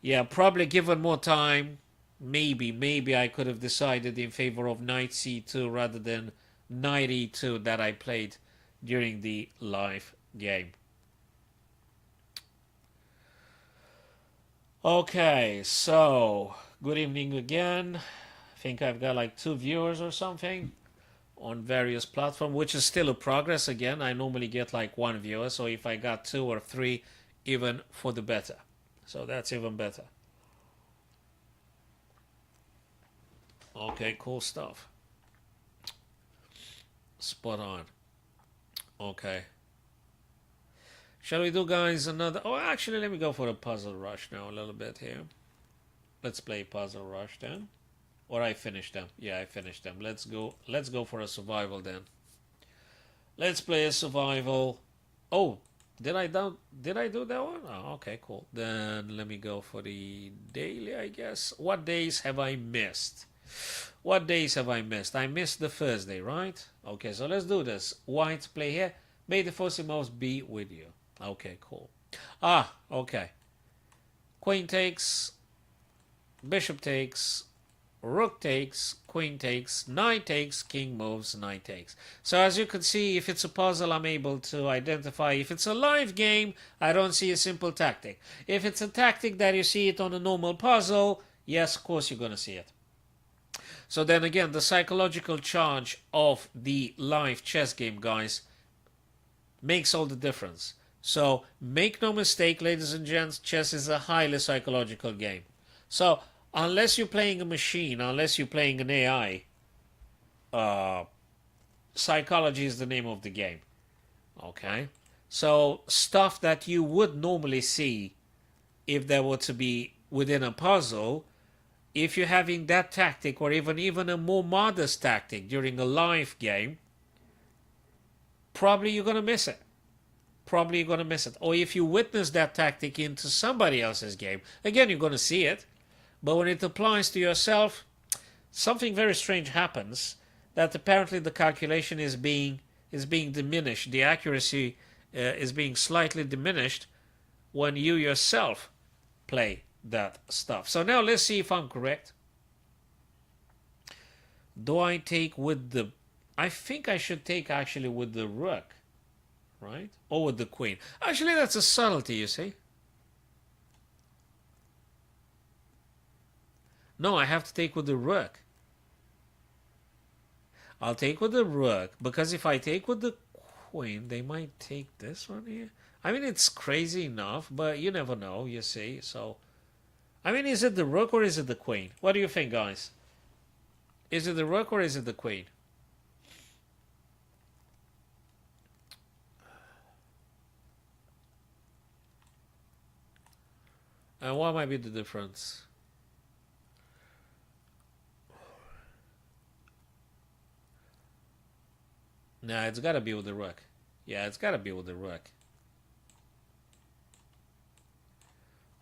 yeah, probably given more time, maybe I could have decided in favor of knight c2 rather than knight e2 that I played during the live game. Okay, so good evening again. I think I've got like 2 viewers or something on various platforms, which is still a progress. Again, I normally get like 1 viewer, so if I got 2 or 3, even for the better. So that's even better. Okay, cool stuff. Spot on. Okay. Shall we do, guys, another... Oh, actually, let me go for a puzzle rush now a little bit here. Let's play puzzle rush then. Or I finished them. Yeah, I finished them. Let's go for a survival then. Let's play a survival. Oh, did I do that one? Oh, okay, cool. Then let me go for the daily, I guess. What days have I missed? What days have I missed? I missed the Thursday, right? Okay, so let's do this. White play here. May the force most be with you. Okay, cool. Okay. Queen takes, bishop takes, rook takes, queen takes, knight takes, king moves, knight takes. So as you can see, if it's a puzzle, I'm able to identify. If it's a live game, I don't see a simple tactic. If it's a tactic that you see it on a normal puzzle, yes, of course you're going to see it. So then again, the psychological charge of the live chess game, guys, makes all the difference. So make no mistake, ladies and gents, chess is a highly psychological game. So unless you're playing a machine, unless you're playing an AI, psychology is the name of the game. Okay? So stuff that you would normally see if there were to be within a puzzle, if you're having that tactic or even a more modest tactic during a live game, probably you're going to miss it. Or if you witness that tactic into somebody else's game, again, you're going to see it, But when it applies to yourself, something very strange happens, that apparently the calculation is being diminished. The accuracy is being slightly diminished when you yourself play that stuff. So now let's see if I'm correct. Do I take with the... I think I should take actually with the rook, right? Or with the queen. Actually, that's a subtlety, you see. No, I have to take with the rook. I'll take with the rook, because if I take with the queen, they might take this one here. I mean, it's crazy enough, but you never know, you see. So, I mean, is it the rook or is it the queen? What do you think, guys? Is it the rook or is it the queen? And what might be the difference? Nah, it's gotta be with the rook. Yeah, it's gotta be with the rook.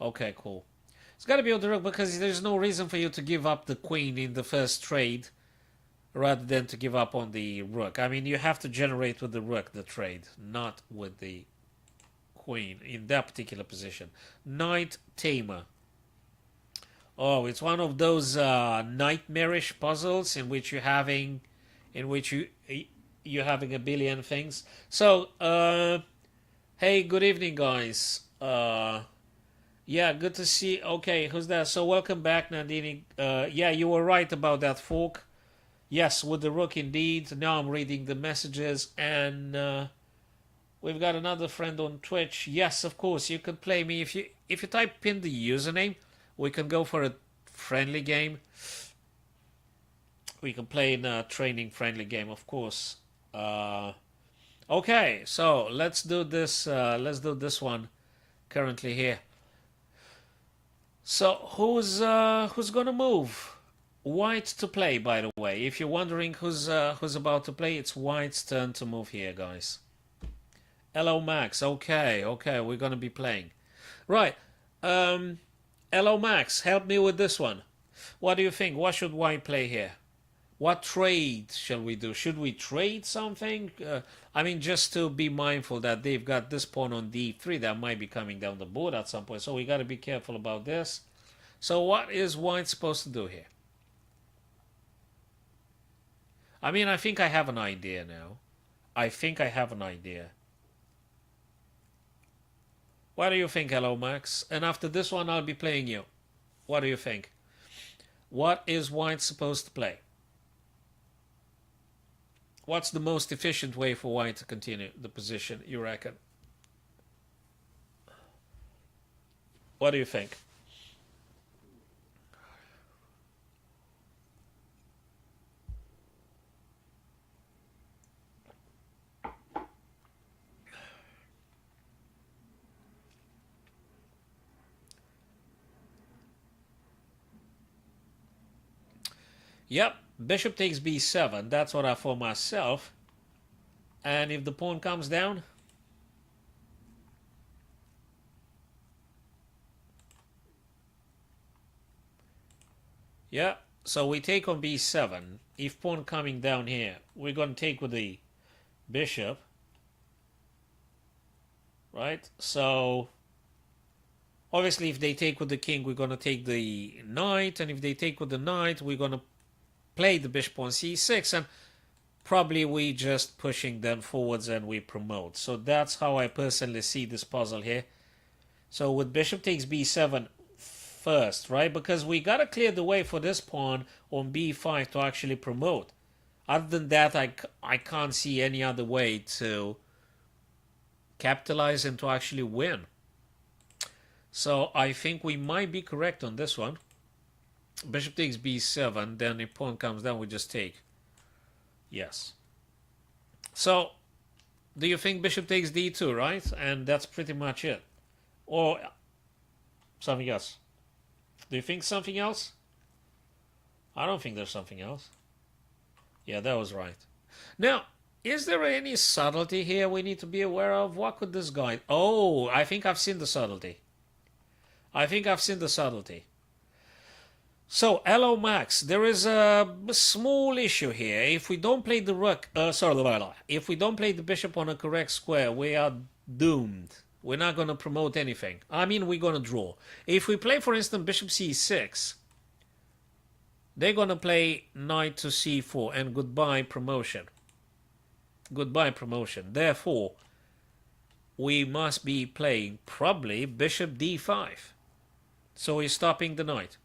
Okay, cool. It's gotta be with the rook because there's no reason for you to give up the queen in the first trade rather than to give up on the rook. I mean, you have to generate with the rook the trade, not with the queen in that particular position. Knight Tamer. Oh, it's one of those nightmarish puzzles in which you're having a billion things. So, hey, good evening, guys. Yeah, good to see. Okay, who's that? So, welcome back, Nandini. Yeah, you were right about that fork. Yes, with the rook, indeed. Now I'm reading the messages, and we've got another friend on Twitch. Yes, of course, you can play me if you type in the username. We can go for a friendly game. We can play in a training friendly game, of course. Okay, so let's do this. Let's do this one currently here. So who's gonna move? White to play, by the way. If you're wondering who's about to play, it's White's turn to move here, guys. Hello, Max. Okay, we're gonna be playing. Right. Hello, Max. Help me with this one. What do you think? What should White play here? What trade shall we do? Should we trade something? I mean, just to be mindful that they've got this pawn on d3 that might be coming down the board at some point. So we got to be careful about this. So what is White supposed to do here? I mean, I think I have an idea now. I think I have an idea. What do you think, hello, Max? And after this one, I'll be playing you. What do you think? What is White supposed to play? What's the most efficient way for White to continue the position, you reckon? What do you think? Yep, bishop takes b7. That's what I thought myself. And if the pawn comes down? Yeah, so we take on b7. If pawn coming down here, we're going to take with the bishop. Right? So, obviously if they take with the king, we're going to take the knight. And if they take with the knight, we're going to play the bishop on c6, and probably we just pushing them forwards and we promote. So that's how I personally see this puzzle here. So with bishop takes b7 first, right? Because we got to clear the way for this pawn on b5 to actually promote. Other than that, I can't see any other way to capitalize and to actually win. So I think we might be correct on this one. Bishop takes b7, then if pawn comes down, we just take. Yes. So, do you think bishop takes d2, right? And that's pretty much it. Or something else? Do you think something else? I don't think there's something else. Yeah, that was right. Now, is there any subtlety here we need to be aware of? What could this guy... Oh, I think I've seen the subtlety. I think I've seen the subtlety. So, hello Max, there is a small issue here. If we don't play the rook, if we don't play the bishop on a correct square, we are doomed. We're not going to promote anything. I mean, we're going to draw. If we play, for instance, bishop c6, they're going to play knight to c4 and goodbye promotion. Goodbye promotion. Therefore, we must be playing probably bishop d5. So we're stopping the knight.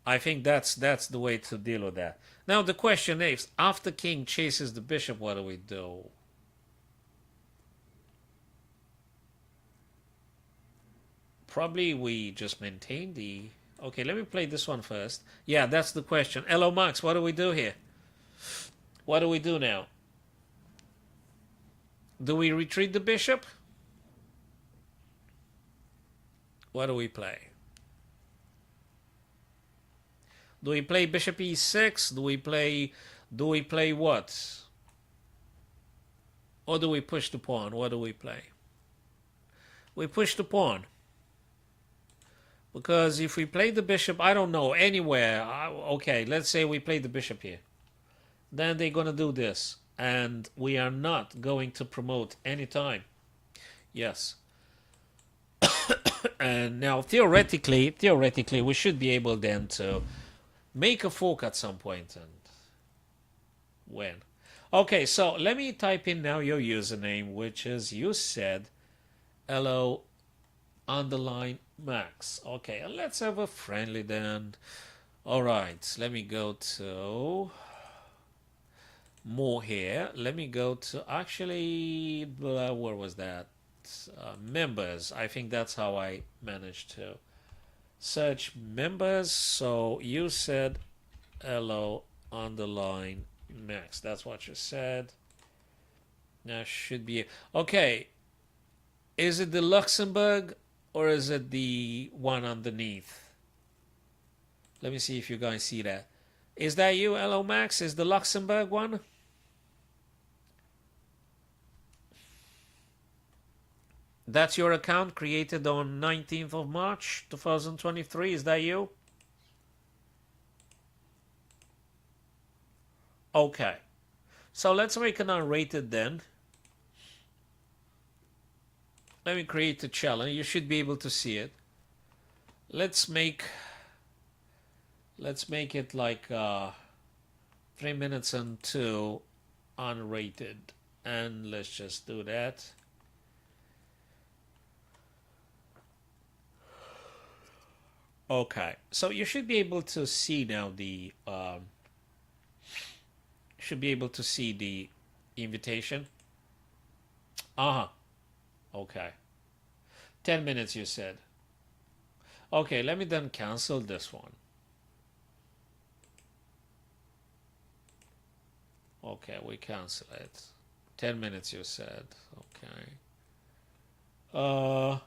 I think that's the way to deal with that. Now the question is, after king chases the bishop, what do we do? Probably we just maintain the... Okay, let me play this one first. Yeah, that's the question. Hello, Max, what do we do here? What do we do now? Do we retreat the bishop? What do we play? Do we play bishop e6? Do we play what? Or do we push the pawn? What do we play? We push the pawn. Because if we play the bishop, I don't know, anywhere. Okay, let's say we play the bishop here. Then they're going to do this. And we are not going to promote any time. Yes. And now, theoretically, we should be able then to make a fork at some point and win. Okay, so let me type in now your username, which is, you said, hello underline Max. Okay, and let's have a friendly then. All right, let me go to more here. Let me go to, actually, where was that? Members. I think that's how I managed to search members. So you said hello underline Max. That's what you said. Now should be okay. Is it the Luxembourg or is it the one underneath? Let me see if you guys see that. Is that you, hello Max? Is the Luxembourg one? That's your account created on 19th of March 2023. Is that you? Okay. So let's make an unrated then. Let me create a challenge. You should be able to see it. Let's make it like 3 minutes and 2 unrated. And let's just do that. Okay, so you should be able to see now the invitation. Okay, 10 minutes you said. Okay, let me then cancel this one. Okay, we cancel it. 10 minutes you said. Okay.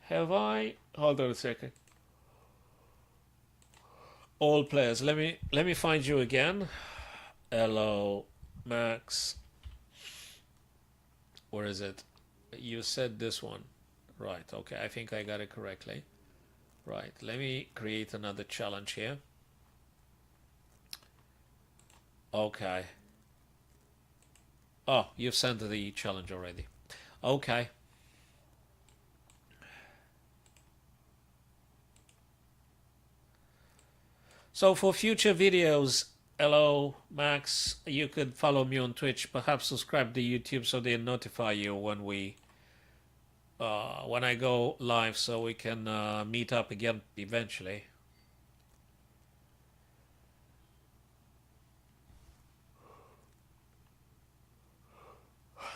Have I? Hold on a second. All players. Let me find you again. Hello, Max. Where is it? You said this one. Right, okay, I think I got it correctly. Right, let me create another challenge here. Okay. Oh, you've sent the challenge already. Okay. So for future videos, hello Max, you could follow me on Twitch, perhaps subscribe to YouTube so they notify you when when I go live, so we can meet up again eventually.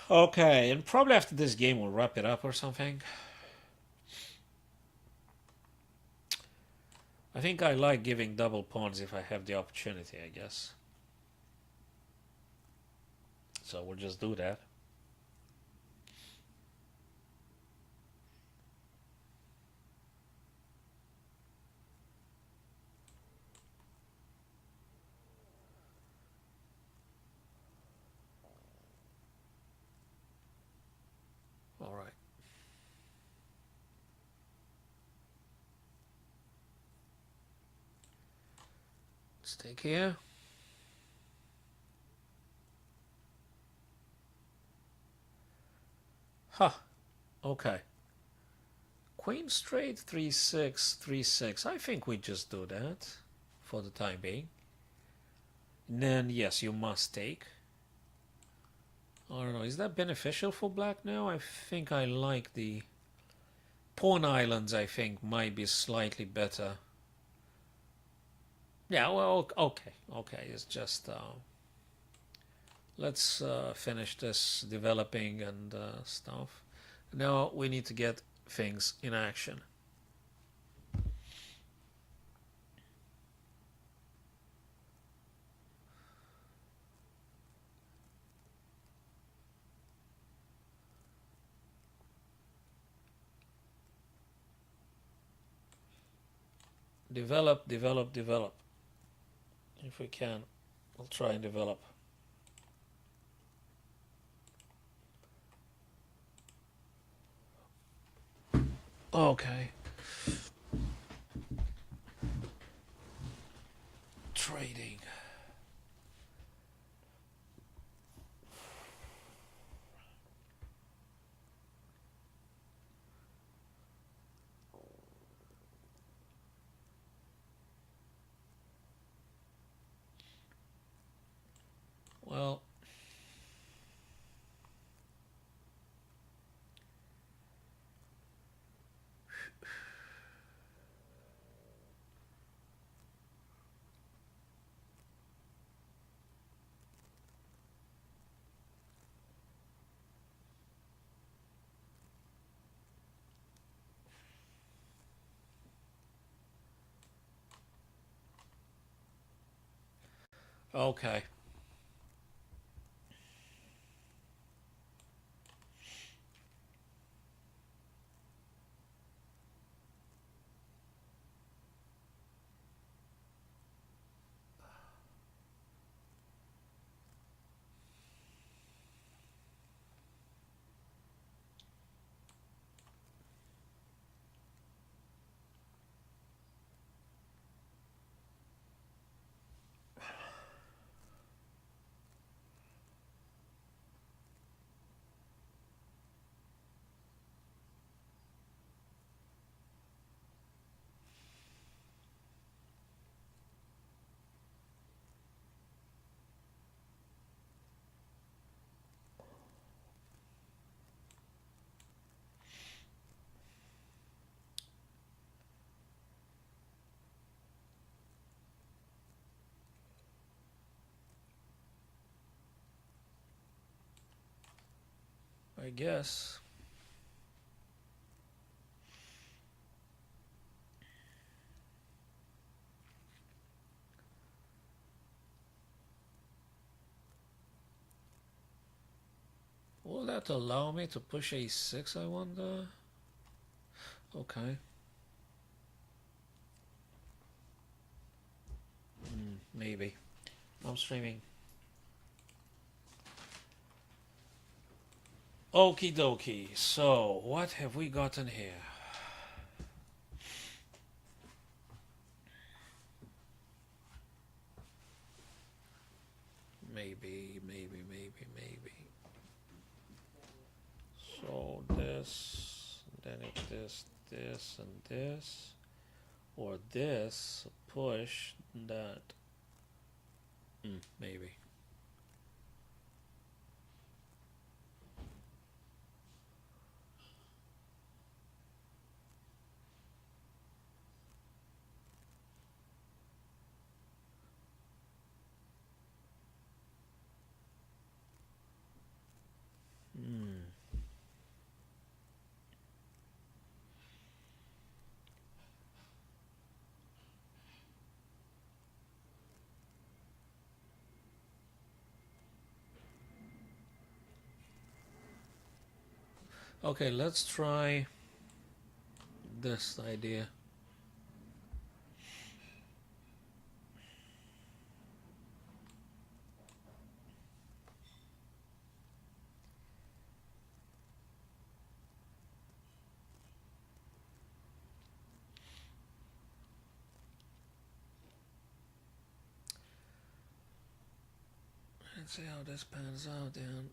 Okay, and probably after this game we'll wrap it up or something. I think I like giving double pawns if I have the opportunity, I guess. So we'll just do that. All right. Let's take here. Huh. Okay. Queen straight 3-6, 3-6. I think we just do that for the time being. And then, yes, you must take. I don't know. Is that beneficial for black now? I think I like the pawn islands. I think might be slightly better. Yeah, well, okay. Okay, it's just... let's finish this developing and stuff. Now we need to get things in action. Develop, develop, develop. If we can, we'll try and develop. Okay. Trading. Well, okay. I guess. Will that allow me to push a6, I wonder? Okay. Maybe. I'm streaming. Okie dokie. So, what have we gotten here? Maybe, maybe, maybe, maybe. So this, then it's this, this, and this. Or this, push that. Maybe. Okay, let's try this idea. Let's see how this pans out then.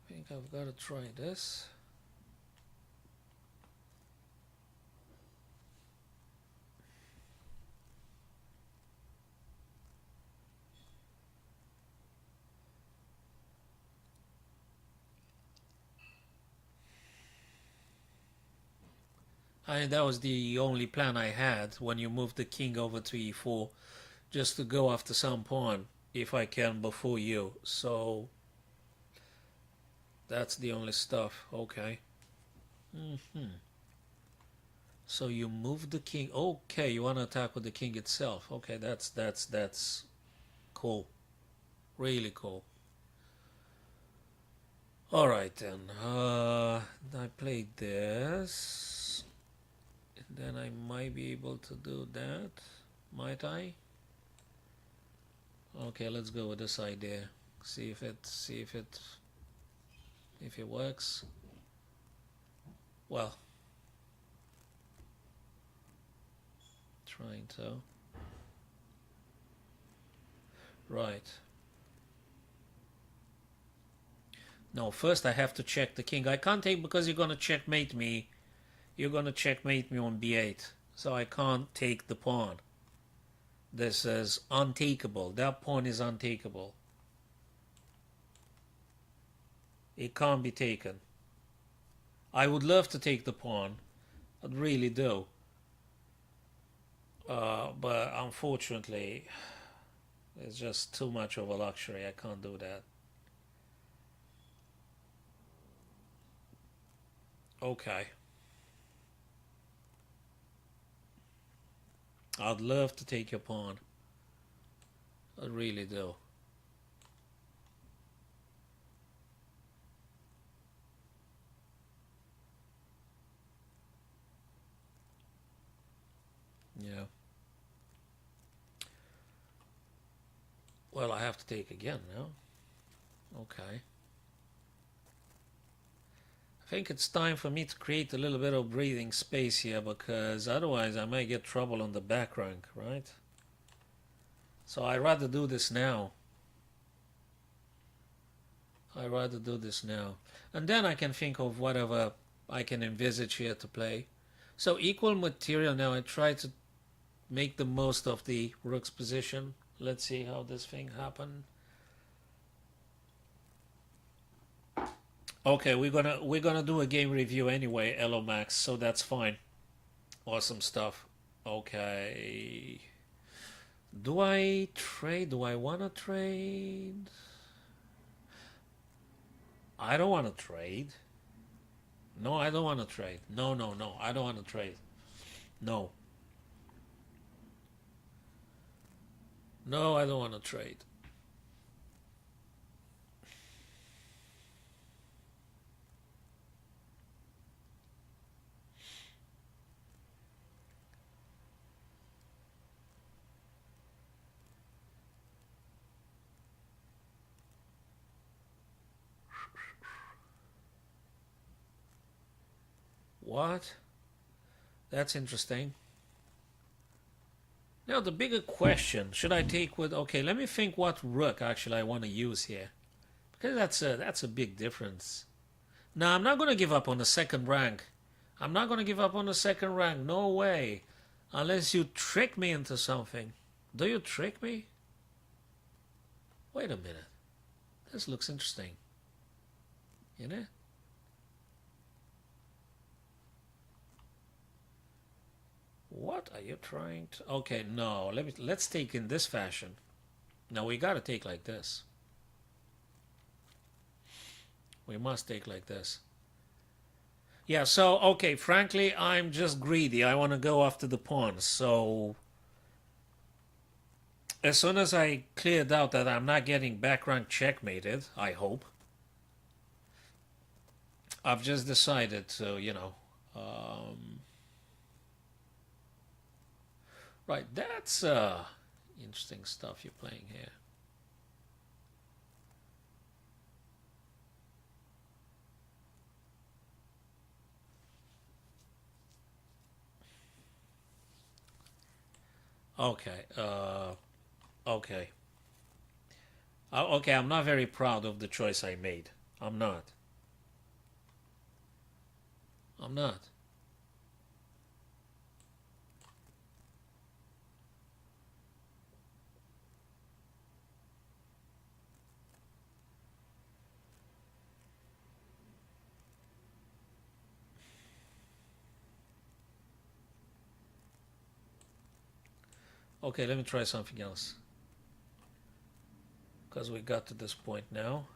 I think I've got to try this. That was the only plan I had when you moved the king over to e4, just to go after some pawn if I can before you. So that's the only stuff. Okay. So you move the king. Okay, you want to attack with the king itself. Okay, that's cool. Really cool. All right then. I played this. Then I might be able to do that. Might I? Okay, let's go with this idea. See if it works. Well, trying to. Right. No, first I have to check the king. I can't take because you're gonna checkmate me. You're gonna checkmate me on b8. So I can't take the pawn. This is untakeable. That pawn is untakeable. It can't be taken. I would love to take the pawn. I really do. But unfortunately, it's just too much of a luxury. I can't do that. Okay. I'd love to take your pawn. I really do. Yeah. Well, I have to take again now. Okay. I think it's time for me to create a little bit of breathing space here because otherwise I might get trouble on the back rank, right? So I'd rather do this now. I'd rather do this now. And then I can think of whatever I can envisage here to play. So equal material now. I try to make the most of the rook's position. Let's see how this thing happened. Okay, we're gonna do a game review anyway, Elo Max, so that's fine. Awesome stuff. Okay. Do I trade? Do I wanna trade? I don't wanna trade. No, I don't wanna trade. No, no, no. I don't wanna trade. No. No, I don't wanna trade. What? That's interesting. Now the bigger question, should I take with okay, let me think what rook actually I want to use here. Because that's a big difference. Now I'm not gonna give up on the second rank. I'm not gonna give up on the second rank, no way. Unless you trick me into something. Do you trick me? Wait a minute. This looks interesting. You know? What are you trying to... Okay, no. Let's take in this fashion. Now we gotta take like this. We must take like this. Yeah, so, okay, frankly, I'm just greedy. I want to go after the pawns. So, as soon as I cleared out that I'm not getting back rank checkmated, I hope, I've just decided to, right, that's interesting stuff you're playing here. Okay, okay. Okay, I'm not very proud of the choice I made. I'm not. I'm not. Okay, let me try something else. Because we got to this point now.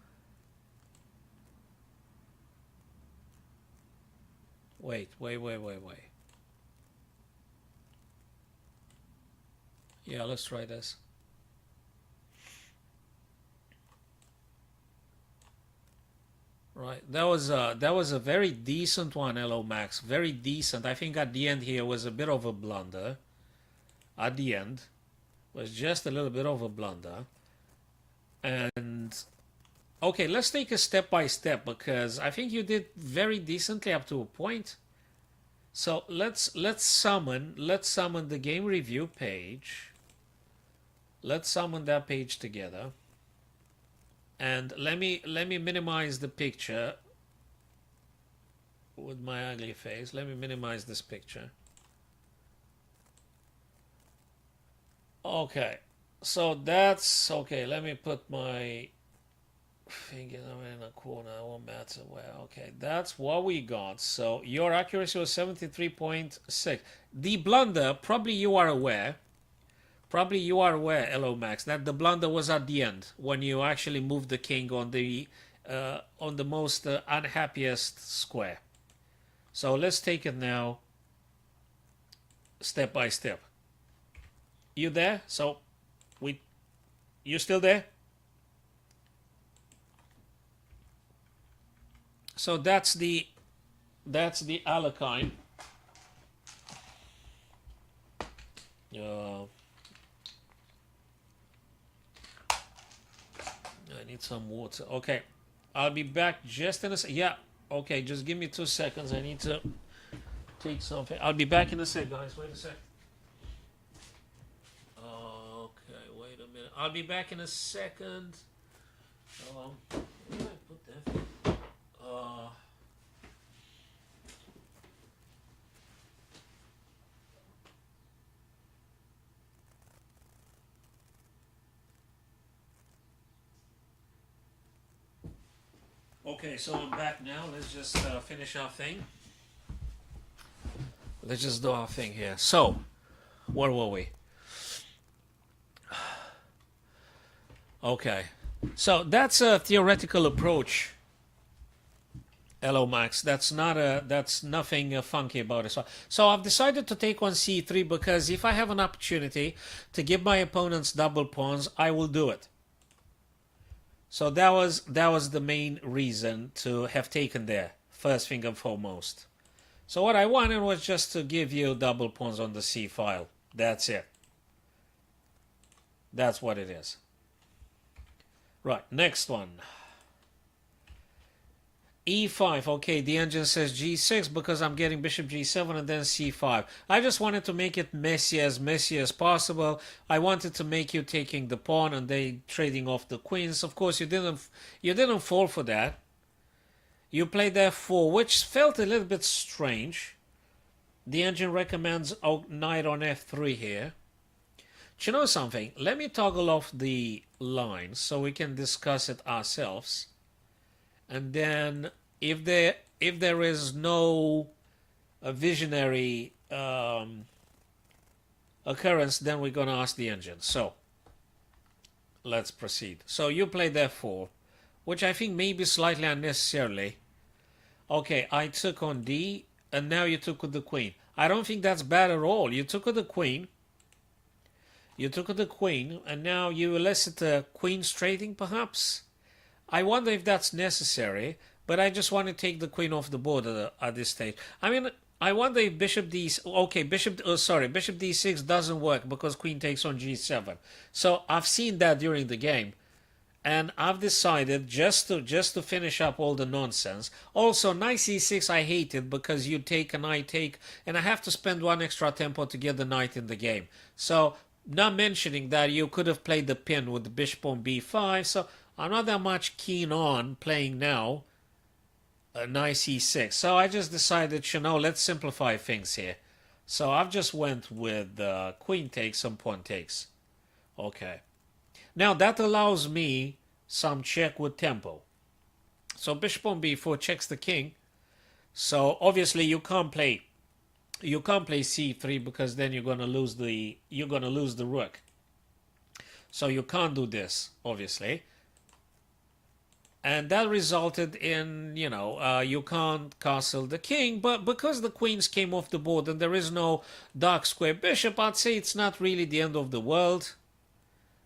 Wait. Yeah, let's try this. Right, that was a very decent one, Hello Max. Very decent. I think at the end here was a bit of a blunder. At the end was just a little bit of a blunder. And okay, let's take a step by step because I think you did very decently up to a point. So let's summon the game review page. Let's summon that page together. And let me minimize the picture with my ugly face. Let me minimize this picture. Okay. So that's okay. Let me put my finger in a corner. It won't matter where. Okay, that's what we got. So your accuracy was 73.6. The blunder, probably you are aware. Hello Max, that the blunder was at the end when you actually moved the king on the most unhappiest square. So let's take it now, step by step. You there? So you still there? So that's the Alekhine. I need some water. Okay, I'll be back just in a sec. Yeah, okay, just give me 2 seconds. I need to take something. I'll be back in a sec, guys. Wait a sec. Okay, wait a minute. I'll be back in a second. Where did I put that? Okay, so I'm back now. Let's just finish our thing. Let's just do our thing here. So, where were we? Okay, so that's a theoretical approach. Hello, Max. That's nothing funky about it. So I've decided to take on c3 because if I have an opportunity to give my opponents double pawns, I will do it. So that was the main reason to have taken there, first thing and foremost. So what I wanted was just to give you double pawns on the C file. That's it. That's what it is. Right, next one. E5, okay, the engine says G6 because I'm getting bishop G7 and then C5. I just wanted to make it messy as possible. I wanted to make you taking the pawn and they trading off the queens. Of course, you didn't fall for that. You played F4, which felt a little bit strange. The engine recommends knight on F3 here. Do you know something? Let me toggle off the lines so we can discuss it ourselves. And then if there is no visionary occurrence, then we're going to ask the engine. So let's proceed. So you played F4. which I think maybe slightly unnecessarily. Okay, I took on D, and now you took with the queen. I don't think that's bad at all. You took with the queen. You took with the queen, and now you elicit a queen straighting, perhaps? I wonder if that's necessary, but I just want to take the queen off the board at this stage. I mean, I wonder if bishop d... Okay, bishop d6 doesn't work because queen takes on g7. So I've seen that during the game. And I've decided just to finish up all the nonsense. Also, knight c6 I hate it because you take and I take, and I have to spend one extra tempo to get the knight in the game. So, not mentioning that you could have played the pin with the bishop on b5, so I'm not that much keen on playing now knight c6. So I just decided, let's simplify things here. So I've just went with queen takes and pawn takes. Okay. Now that allows me some check with tempo. So bishop on b4 checks the king. So obviously you can't play c3 because then you're gonna lose the rook. So you can't do this, obviously. And that resulted in, you can't castle the king, but because the queens came off the board and there is no dark square bishop, I'd say it's not really the end of the world.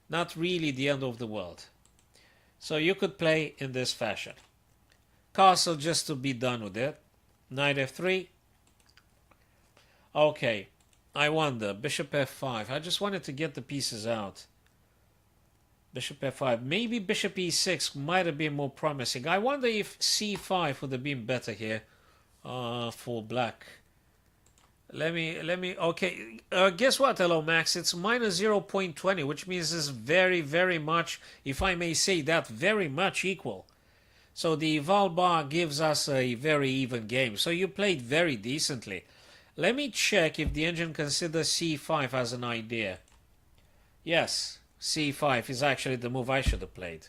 Not really the end of the world. So you could play in this fashion. Castle just to be done with it. Knight f3. Okay, I wonder. Bishop f5. I just wanted to get the pieces out. Bishop f5. Maybe bishop e6 might have been more promising. I wonder if c5 would have been better here for black. Let me, okay, guess what, hello Max, it's minus 0.20, which means it's very, very much, if I may say that, very much equal. So the Val bar gives us a very even game, so you played very decently. Let me check if the engine considers c5 as an idea. Yes, c5 is actually the move I should have played.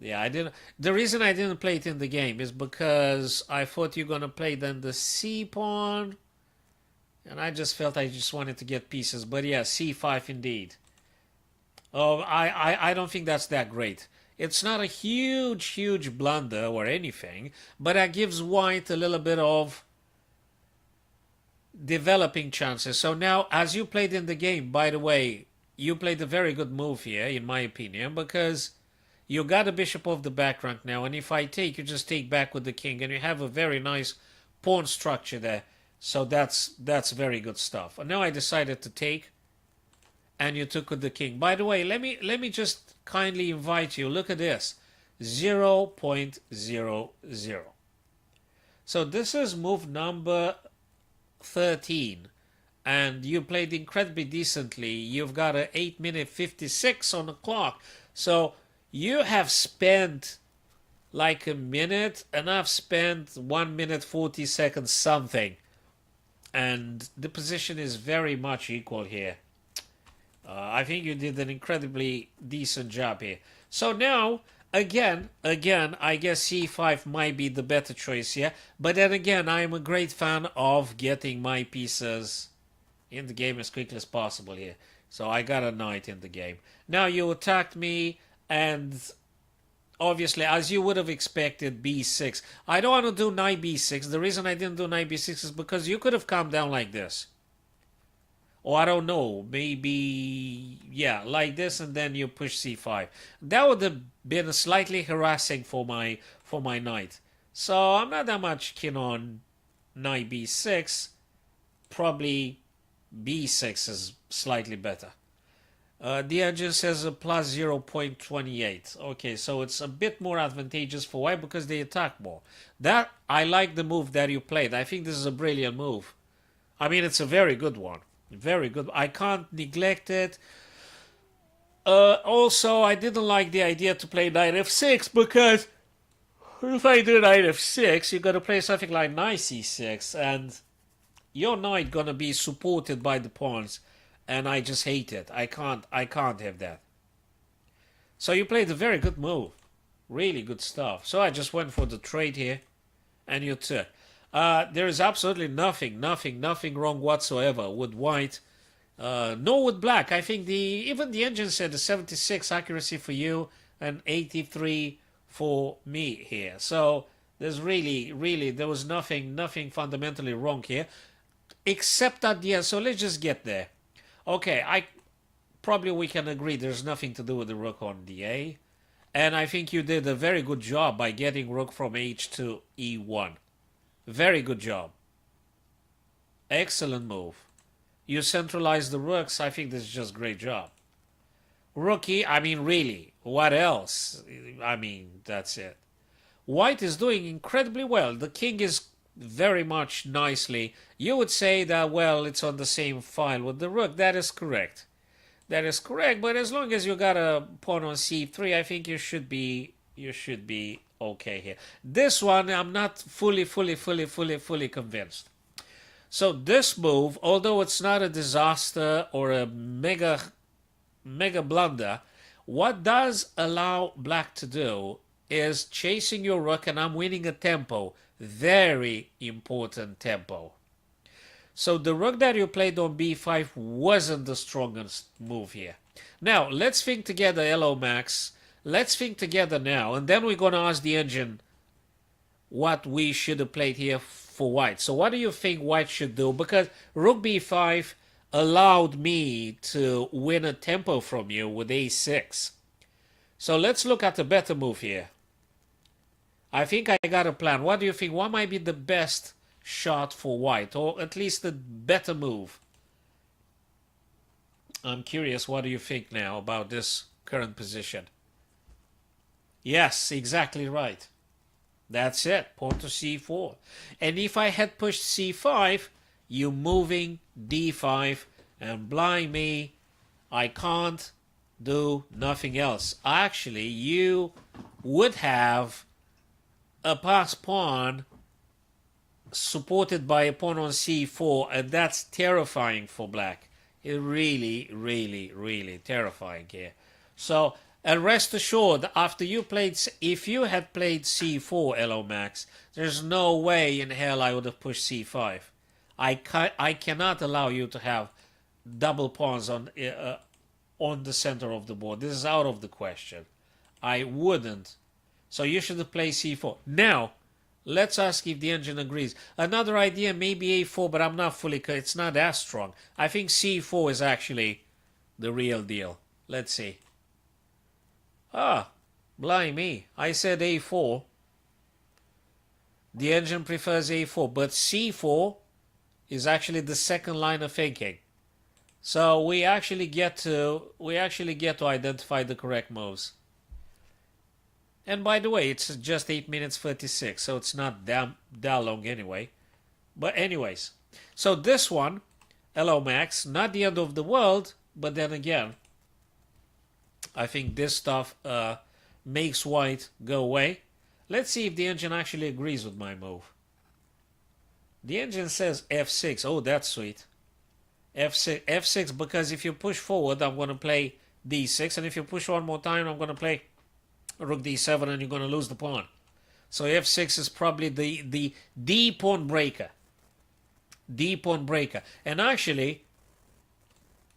Yeah, I didn't. The reason I didn't play it in the game is because I thought you're gonna play then the c pawn, and I just felt I just wanted to get pieces. But yeah, c5 indeed. Oh, I don't think that's that great. It's not a huge blunder or anything, but that gives white a little bit of developing chances. So now, as you played in the game, by the way, you played a very good move here, in my opinion, because you got a bishop off the back rank now, and if I take, you just take back with the king, and you have a very nice pawn structure there. So that's very good stuff. And now I decided to take, and you took with the king. By the way, let me just kindly invite you. Look at this, 0.00. So this is move number 13, and you played incredibly decently. You've got a 8-minute 56 on the clock. So you have spent like a minute, and I've spent 1 minute 40 seconds something. And the position is very much equal here. I think you did an incredibly decent job here. So now, again, I guess c5 might be the better choice here. But then again, I am a great fan of getting my pieces in the game as quickly as possible here. So I got a knight in the game. Now you attacked me, and obviously, as you would have expected, b6. I don't want to do knight b6. The reason I didn't do knight b6 is because you could have come down like this. Or I don't know, maybe, yeah, like this, and then you push c5. That would have been slightly harassing for my knight. So I'm not that much keen on knight b6. Probably b6 is slightly better. The engine says a plus 0.28. Okay, so it's a bit more advantageous for white because they attack more. That, I like the move that you played. I think this is a brilliant move. I mean, it's a very good one. Very good. I can't neglect it. Also, I didn't like the idea to play knight f6 because if I do knight f6, you're going to play something like knight c6, and your knight going to be supported by the pawns. And I just hate it. I can't have that. So you played a very good move. Really good stuff. So I just went for the trade here. And you took. There is absolutely nothing wrong whatsoever with white. Nor with black. I think even the engine said a 76 accuracy for you. and 83 for me here. So there's really, there was nothing fundamentally wrong here, except at the end. So let's just get there. Okay, probably we can agree there's nothing to do with the rook on da. And I think you did a very good job by getting rook from h to e1. Very good job. Excellent move. You centralized the rooks. I think this is just great job. Rookie, I mean, really, what else? I mean, that's it. White is doing incredibly well. The king is very much nicely. You would say that, well, it's on the same file with the rook. That is correct. That is correct, but as long as you got a pawn on c3, I think you should be okay here. This one, I'm not fully convinced. So this move, although it's not a disaster or a mega blunder, what does allow black to do is chasing your rook, and I'm winning a tempo. Very important tempo. So the rook that you played on b5 wasn't the strongest move here. Now, let's think together, hello Max. Let's think together now, and then we're going to ask the engine what we should have played here for white. So what do you think white should do? Because rook b5 allowed me to win a tempo from you with a6. So let's look at a better move here. I think I got a plan. What do you think? What might be the best shot for white, or at least the better move? I'm curious, what do you think now about this current position? Yes, exactly right. That's it, pawn to c4. And if I had pushed c5, you moving d5, and blind me, I can't do nothing else. Actually, you would have a passed pawn supported by a pawn on c4, and that's terrifying for black. It really terrifying here. So, and rest assured, after you played, if you had played c4, hello Max, there's no way in hell I would have pushed c5. I cannot allow you to have double pawns on the center of the board. This is out of the question. I wouldn't. So you should have played c4. Now, let's ask if the engine agrees. Another idea, maybe a4, but I'm not fully. It's not as strong. I think c4 is actually the real deal. Let's see. Blimey. I said a4. The engine prefers a4, but c4 is actually the second line of thinking. So we actually get to identify the correct moves. And by the way, it's just 8 minutes 36, so it's not that long anyway. But anyways, so this one, hello Max, not the end of the world, but then again, I think this stuff makes white go away. Let's see if the engine actually agrees with my move. The engine says f6. Oh, that's sweet. F6, because if you push forward, I'm going to play d6, and if you push one more time, I'm going to play rook d7, and you're going to lose the pawn. So f6 is probably the D pawn breaker. D pawn breaker. And actually,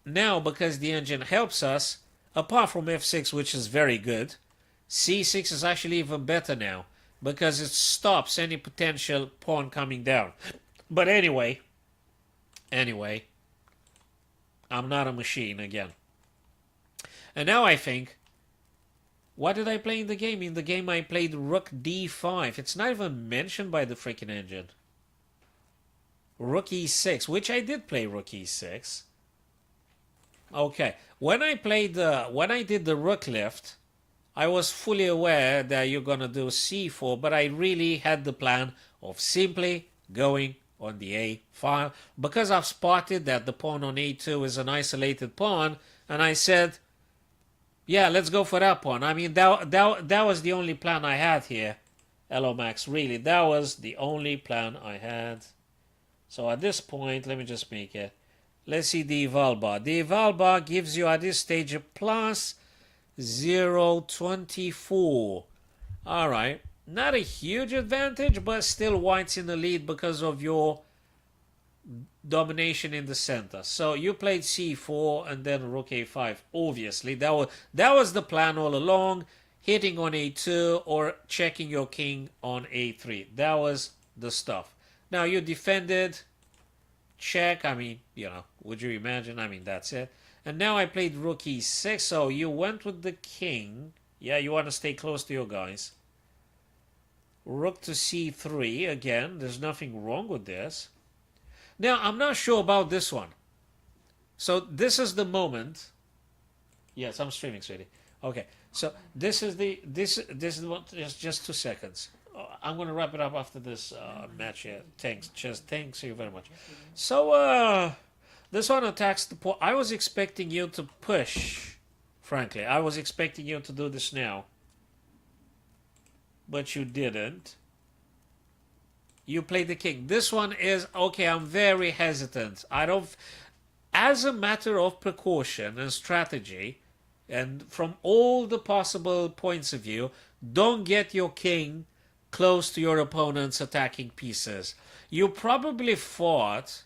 now because the engine helps us, apart from f6, which is very good, c6 is actually even better now, because it stops any potential pawn coming down. But anyway, I'm not a machine again. And now I think, what did I play in the game? In the game I played rook d5. It's not even mentioned by the freaking engine. Rook e6, which I did play rook e6. Okay, when I did the rook lift, I was fully aware that you're gonna do c4, but I really had the plan of simply going on the a file, because I've spotted that the pawn on a2 is an isolated pawn, and I said, yeah, let's go for that pawn. I mean, that was the only plan I had here. Hello, Max. Really, that was the only plan I had. So at this point, let me just make it. Let's see the eval bar. The eval bar gives you at this stage a plus 0.24. All right. Not a huge advantage, but still white's in the lead because of your domination in the center. So you played c4 and then rook a5. Obviously, that was the plan all along. hitting on a2 or checking your king on a3. That was the stuff. Now you defended, check. I mean, would you imagine? I mean, that's it. And now I played rook e6. So you went with the king. Yeah, you want to stay close to your guys. Rook to c3. Again, there's nothing wrong with this. Now, I'm not sure about this one. So this is the moment. Yes, I'm streaming, sweetie. Okay, so this is the one. Just 2 seconds. I'm gonna wrap it up after this match here. Thanks you very much. So this one attacks the pawn. I was expecting you to push. Frankly, I was expecting you to do this now, but you didn't. You played the king. This one is okay. I'm very hesitant. I don't. As a matter of precaution and strategy, and from all the possible points of view, don't get your king close to your opponent's attacking pieces. You probably thought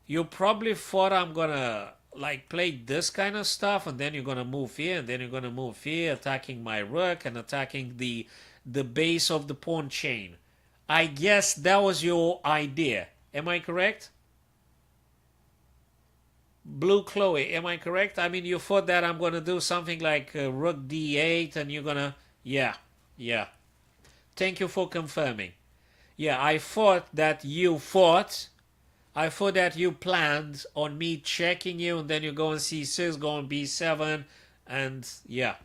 I'm gonna like play this kind of stuff, and then you're gonna move here, and then you're gonna move here, attacking my rook and attacking the base of the pawn chain. I guess that was your idea. Am I correct? Blue Chloe, am I correct? I mean, you thought that I'm going to do something like rook d8 and you're going to... Yeah. Thank you for confirming. Yeah, I thought that you planned on me checking you, and then you go on c6, go on b7, and yeah.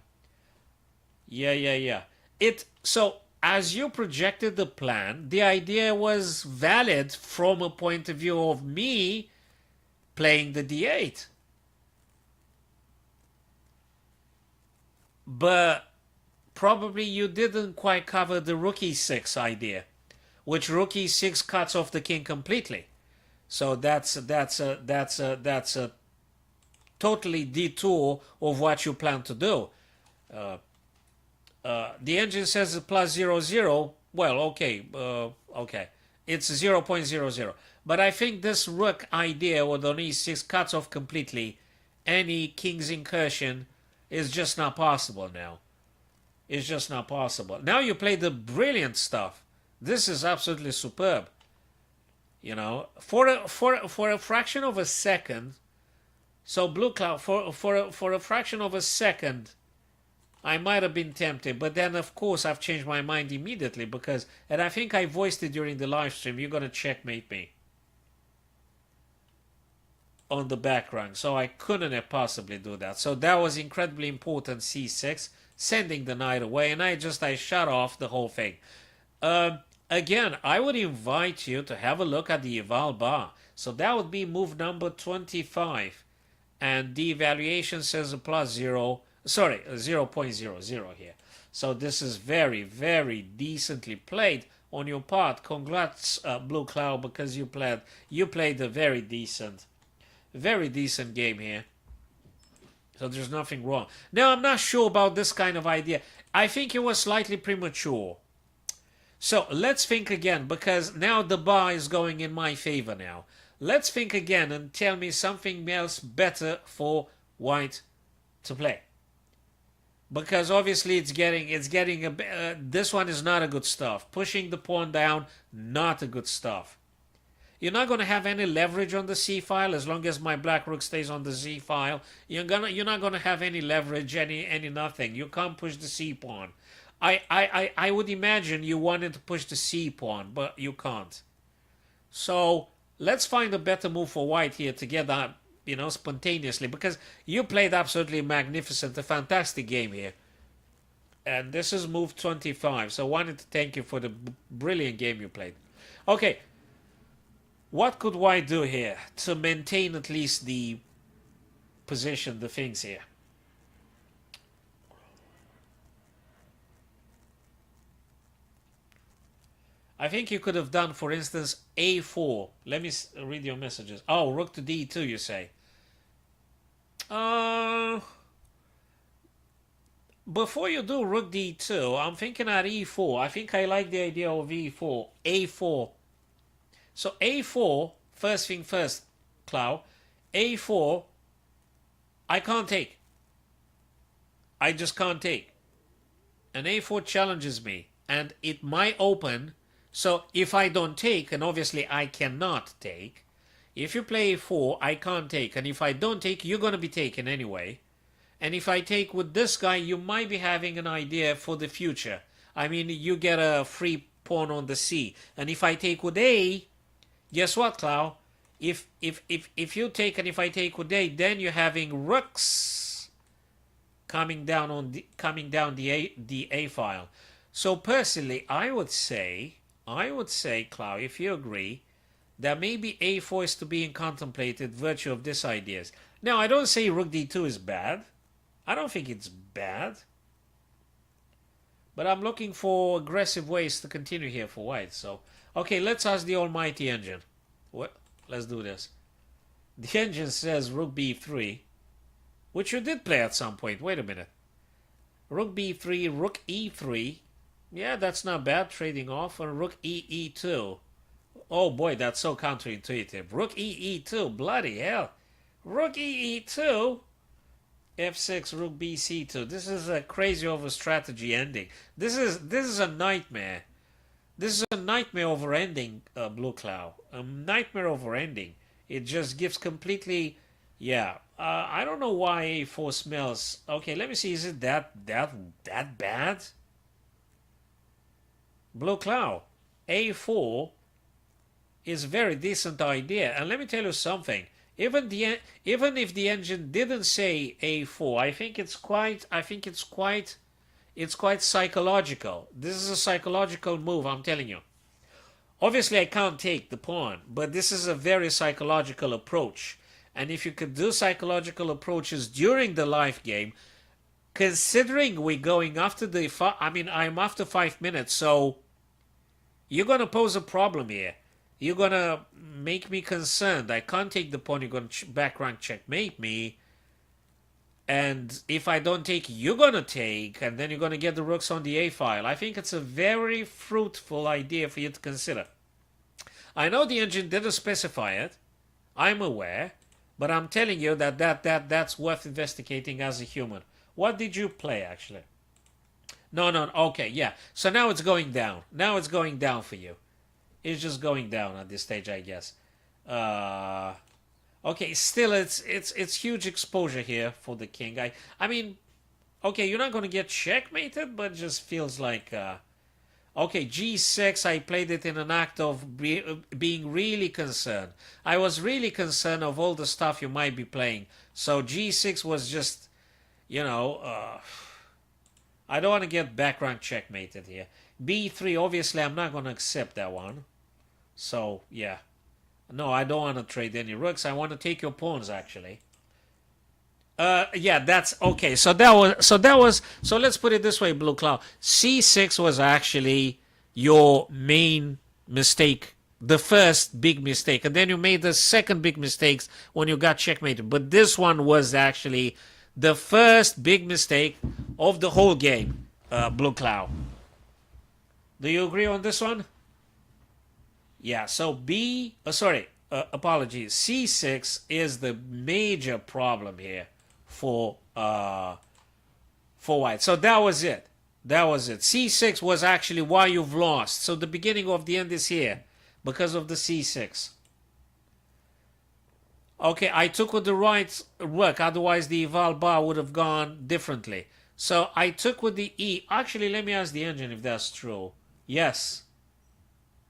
So, as you projected the plan, the idea was valid from a point of view of me playing the d8. But probably you didn't quite cover the rook e6 idea, which rook e6 cuts off the king completely. So that's a totally detour of what you plan to do. The engine says plus 0, 0. Well, okay, it's 0.00. But I think this rook idea with on e6 cuts off completely any king's incursion is just not possible now. It's just not possible. Now you play the brilliant stuff. This is absolutely superb. For a fraction of a second. So Blue Cloud, for a fraction of a second, I might have been tempted, but then of course I've changed my mind immediately because, and I think I voiced it during the live stream, you're gonna checkmate me on the back rank, so I couldn't have possibly do that. So that was incredibly important. c6, sending the knight away, and I shut off the whole thing. Again, I would invite you to have a look at the eval bar. So that would be move number 25, and the evaluation says a plus 0. Sorry, 0.00 here. So this is very, very decently played on your part. Congrats, Blue Cloud, because you played a very decent game here. So there's nothing wrong. Now, I'm not sure about this kind of idea. I think it was slightly premature. So let's think again, because now the bar is going in my favor now. Let's think again and tell me something else better for white to play. Because obviously it's getting this one is not a good stuff. Pushing the pawn down, not a good stuff. You're not going to have any leverage on the c file as long as my black rook stays on the z file. You're not going to have any leverage, any nothing. You can't push the c pawn. I would imagine you wanted to push the c pawn, but you can't. So let's find a better move for white here to get that, spontaneously, because you played absolutely magnificent, a fantastic game here. And this is move 25, so I wanted to thank you for the brilliant game you played. Okay, what could white do here to maintain at least the position, the things here? I think you could have done, for instance, a4. Let me read your messages. Oh, rook to d2, you say. Before you do rook d2, I'm thinking at e4. I think I like the idea of e4. a4. So a4, first thing first, Cloud. a4, I can't take. I just can't take. and a4 challenges me, and it might open. So if I don't take, and obviously I cannot take, if you play a4, I can't take, and if I don't take, you're going to be taken anyway. And if I take with this guy, you might be having an idea for the future. I mean, you get a free pawn on the c. And if I take with a, guess what, Clow? If you take and if I take with a, then you're having rooks coming down the a file. So personally, I would say, Clow, if you agree, that maybe a4 is to be contemplated virtue of this ideas. Now, I don't say rook d2 is bad. I don't think it's bad. But I'm looking for aggressive ways to continue here for white. So, okay, let's ask the almighty engine. What? Let's do this. The engine says rook b3, which you did play at some point. Wait a minute. Rook b3, rook e3. Yeah, that's not bad. Trading off. And rook e2. Oh boy, that's so counterintuitive. Rook e2. Bloody hell. Rook e2. f6, rook bc2. This is a crazy over strategy ending. This is a nightmare. This is a nightmare over ending, Blue Cloud. A nightmare over ending. It just gives completely, yeah. I don't know why a4 smells. Okay, let me see. Is it that bad? Blue Cloud. a4 is a very decent idea, and let me tell you something. Even if the engine didn't say a4, I think it's quite psychological. This is a psychological move, I'm telling you. Obviously, I can't take the pawn, but this is a very psychological approach. And if you could do psychological approaches during the live game, considering we're going after I'm after 5 minutes, so you're going to pose a problem here. You're going to make me concerned. I can't take the pawn. You're going to back rank checkmate me. And if I don't take, you're going to take. And then you're going to get the rooks on the A file. I think it's a very fruitful idea for you to consider. I know the engine didn't specify it. I'm aware. But I'm telling you that's worth investigating as a human. What did you play, actually? No. Okay, yeah. So now it's going down. Now it's going down for you. It's just going down at this stage, I guess. Okay, still, it's huge exposure here for the king. I mean, okay, you're not going to get checkmated, but it just feels like... okay, g6, I played it in an act of being really concerned. I was really concerned of all the stuff you might be playing. So g6 was just, I don't want to get back rank checkmated here. b3, obviously, I'm not going to accept that one. So, yeah. No, I don't want to trade any rooks. I want to take your pawns, actually. Yeah, that's okay. So let's put it this way, Blue Cloud. c6 was actually your main mistake, the first big mistake, and then you made the second big mistakes when you got checkmated. But this one was actually the first big mistake of the whole game, Blue Cloud. Do you agree on this one? Yeah. So apologies. c6 is the major problem here for white. So that was it. c6 was actually why you've lost. So the beginning of the end is here because of the c6. Okay, I took with the right rook, otherwise the eval bar would have gone differently. So I took with the e. Actually, let me ask the engine if that's true. Yes.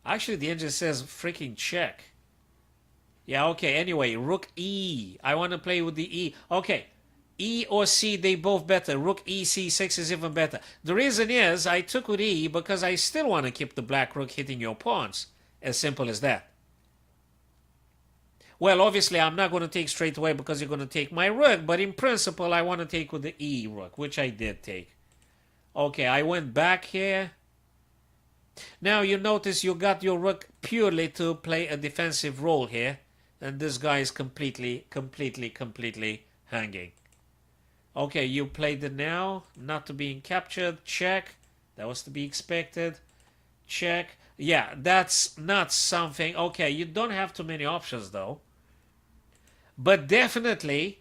Actually, the engine says freaking check. Yeah, okay, anyway, rook e. I want to play with the e. Okay, e or c, they both better. Rook e, c6 is even better. The reason is I took with e because I still want to keep the black rook hitting your pawns. As simple as that. Well, obviously, I'm not going to take straight away because you're going to take my rook, but in principle, I want to take with the e rook, which I did take. Okay, I went back here. Now you notice you got your rook purely to play a defensive role here. And this guy is completely hanging. Okay, you played it now. Not to being captured. Check. That was to be expected. Check. Yeah, that's not something... Okay, you don't have too many options though. But definitely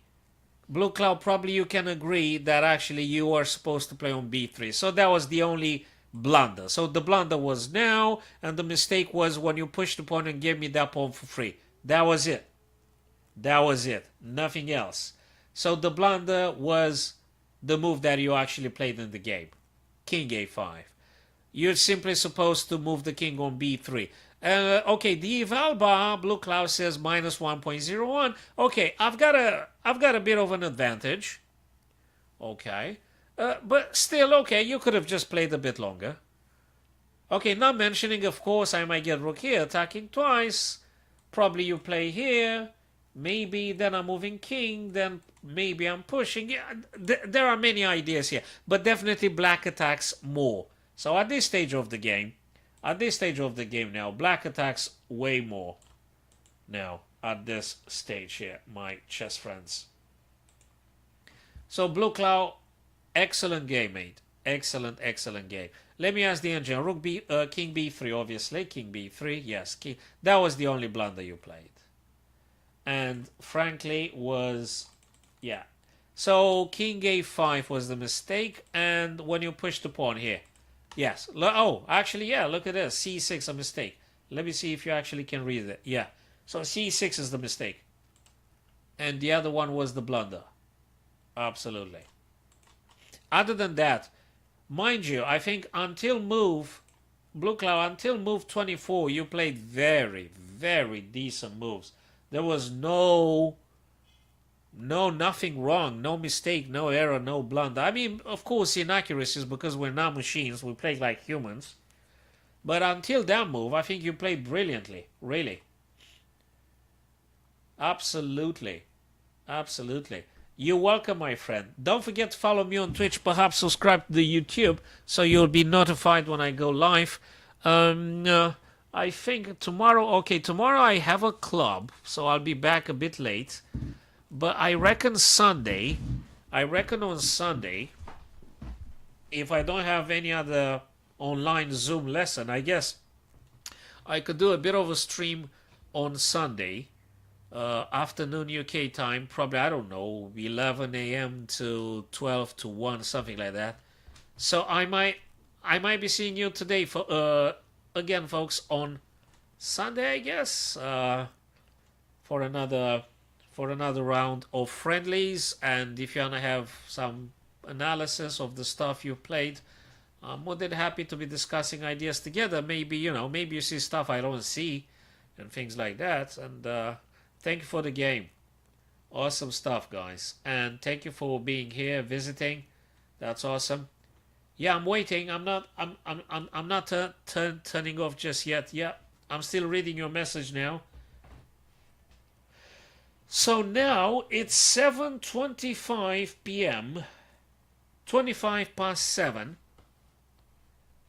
Blue Cloud, probably you can agree that actually you are supposed to play on b3. So that was the only blunder. So the blunder was now, and the mistake was when you pushed the pawn and gave me that pawn for free. That was it. That was it. Nothing else. So the blunder was the move that you actually played in the game. King a5. You're simply supposed to move the king on b3. Okay, the eval bar, Blue Cloud says minus 1.01. Okay, I've got a bit of an advantage. Okay. But still, okay, you could have just played a bit longer. Okay, not mentioning, of course, I might get rook here, attacking twice. Probably you play here. Maybe then I'm moving king, then maybe I'm pushing. Yeah, there are many ideas here. But definitely black attacks more. So at this stage of the game, now, black attacks way more. Now, at this stage here, my chess friends. So Blue Cloud, excellent game, mate. Excellent, excellent game. Let me ask the engine. Rook B, King B3, obviously. King B3, yes. King. That was the only blunder you played. And frankly was, yeah. So King A5 was the mistake. And when you push the pawn here, yes. Oh, actually, yeah, look at this. C6, a mistake. Let me see if you actually can read it. Yeah. So C6 is the mistake. And the other one was the blunder. Absolutely. Other than that, mind you, I think until move, Blue Cloud, until move 24, you played very, very decent moves. There was nothing wrong, no mistake, no error, no blunder. I mean, of course, inaccuracies because we're not machines, we play like humans. But until that move, I think you played brilliantly, really. Absolutely. Absolutely. You're welcome, my friend. Don't forget to follow me on Twitch, perhaps subscribe to the YouTube so you'll be notified when I go live. I think tomorrow, tomorrow I have a club, so I'll be back a bit late. But I reckon on Sunday, if I don't have any other online Zoom lesson, I guess I could do a bit of a stream on Sunday. Afternoon UK time, probably, I don't know, 11 a.m. to 12 to 1, something like that. So I might be seeing you today for again, folks, on Sunday, I guess, for another round of friendlies. And if you wanna have some analysis of the stuff you've played, I'm more than happy to be discussing ideas together. Maybe maybe you see stuff I don't see, and things like that. And thank you for the game. Awesome stuff, guys. And thank you for being here, visiting. That's awesome. Yeah, I'm waiting. I'm not turning off just yet. Yeah, I'm still reading your message now. So now it's 7:25 p.m. 25 past 7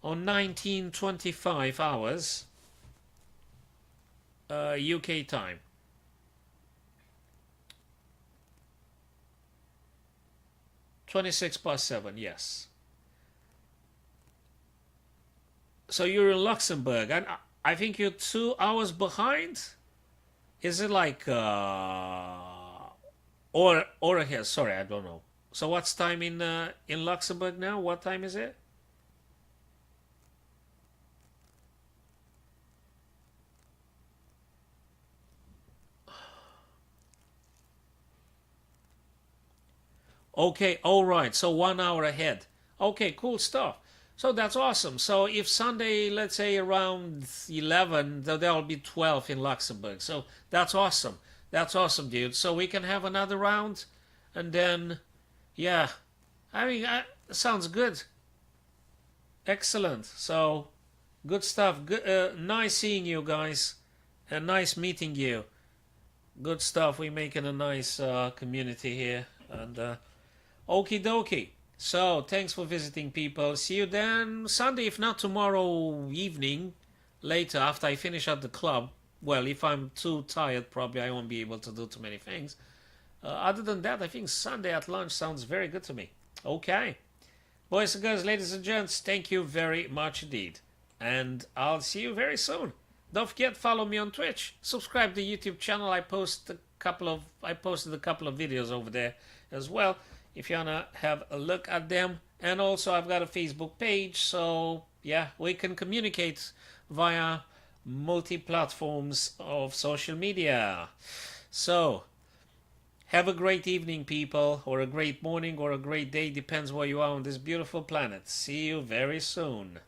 on 1925 hours UK time. (26 past 7), yes. So you're in Luxembourg, and I think you're 2 hours behind. Is it like or here? Sorry, I don't know. So what's time in Luxembourg now? What time is it? Okay, all right. So 1 hour ahead. Okay, cool stuff. So that's awesome. So if Sunday, let's say around 11, there'll be 12 in Luxembourg. So that's awesome. That's awesome, dude. So we can have another round, and then, yeah. I mean, sounds good. Excellent. So, good stuff. Good, nice seeing you guys, and nice meeting you. Good stuff. We're making a nice community here, and okie dokie. So, thanks for visiting, people. See you then Sunday, if not tomorrow evening, later after I finish at the club. Well, if I'm too tired, probably I won't be able to do too many things. Other than that, I think Sunday at lunch sounds very good to me. Okay. Boys and girls, ladies and gents, thank you very much indeed. And I'll see you very soon. Don't forget, follow me on Twitch. Subscribe to the YouTube channel. I posted a couple of videos over there. as well if you want to have a look at them. And also, I've got a Facebook page, so yeah, we can communicate via multi platforms of social media. So, have a great evening, people, or a great morning, or a great day, depends where you are on this beautiful planet. See you very soon.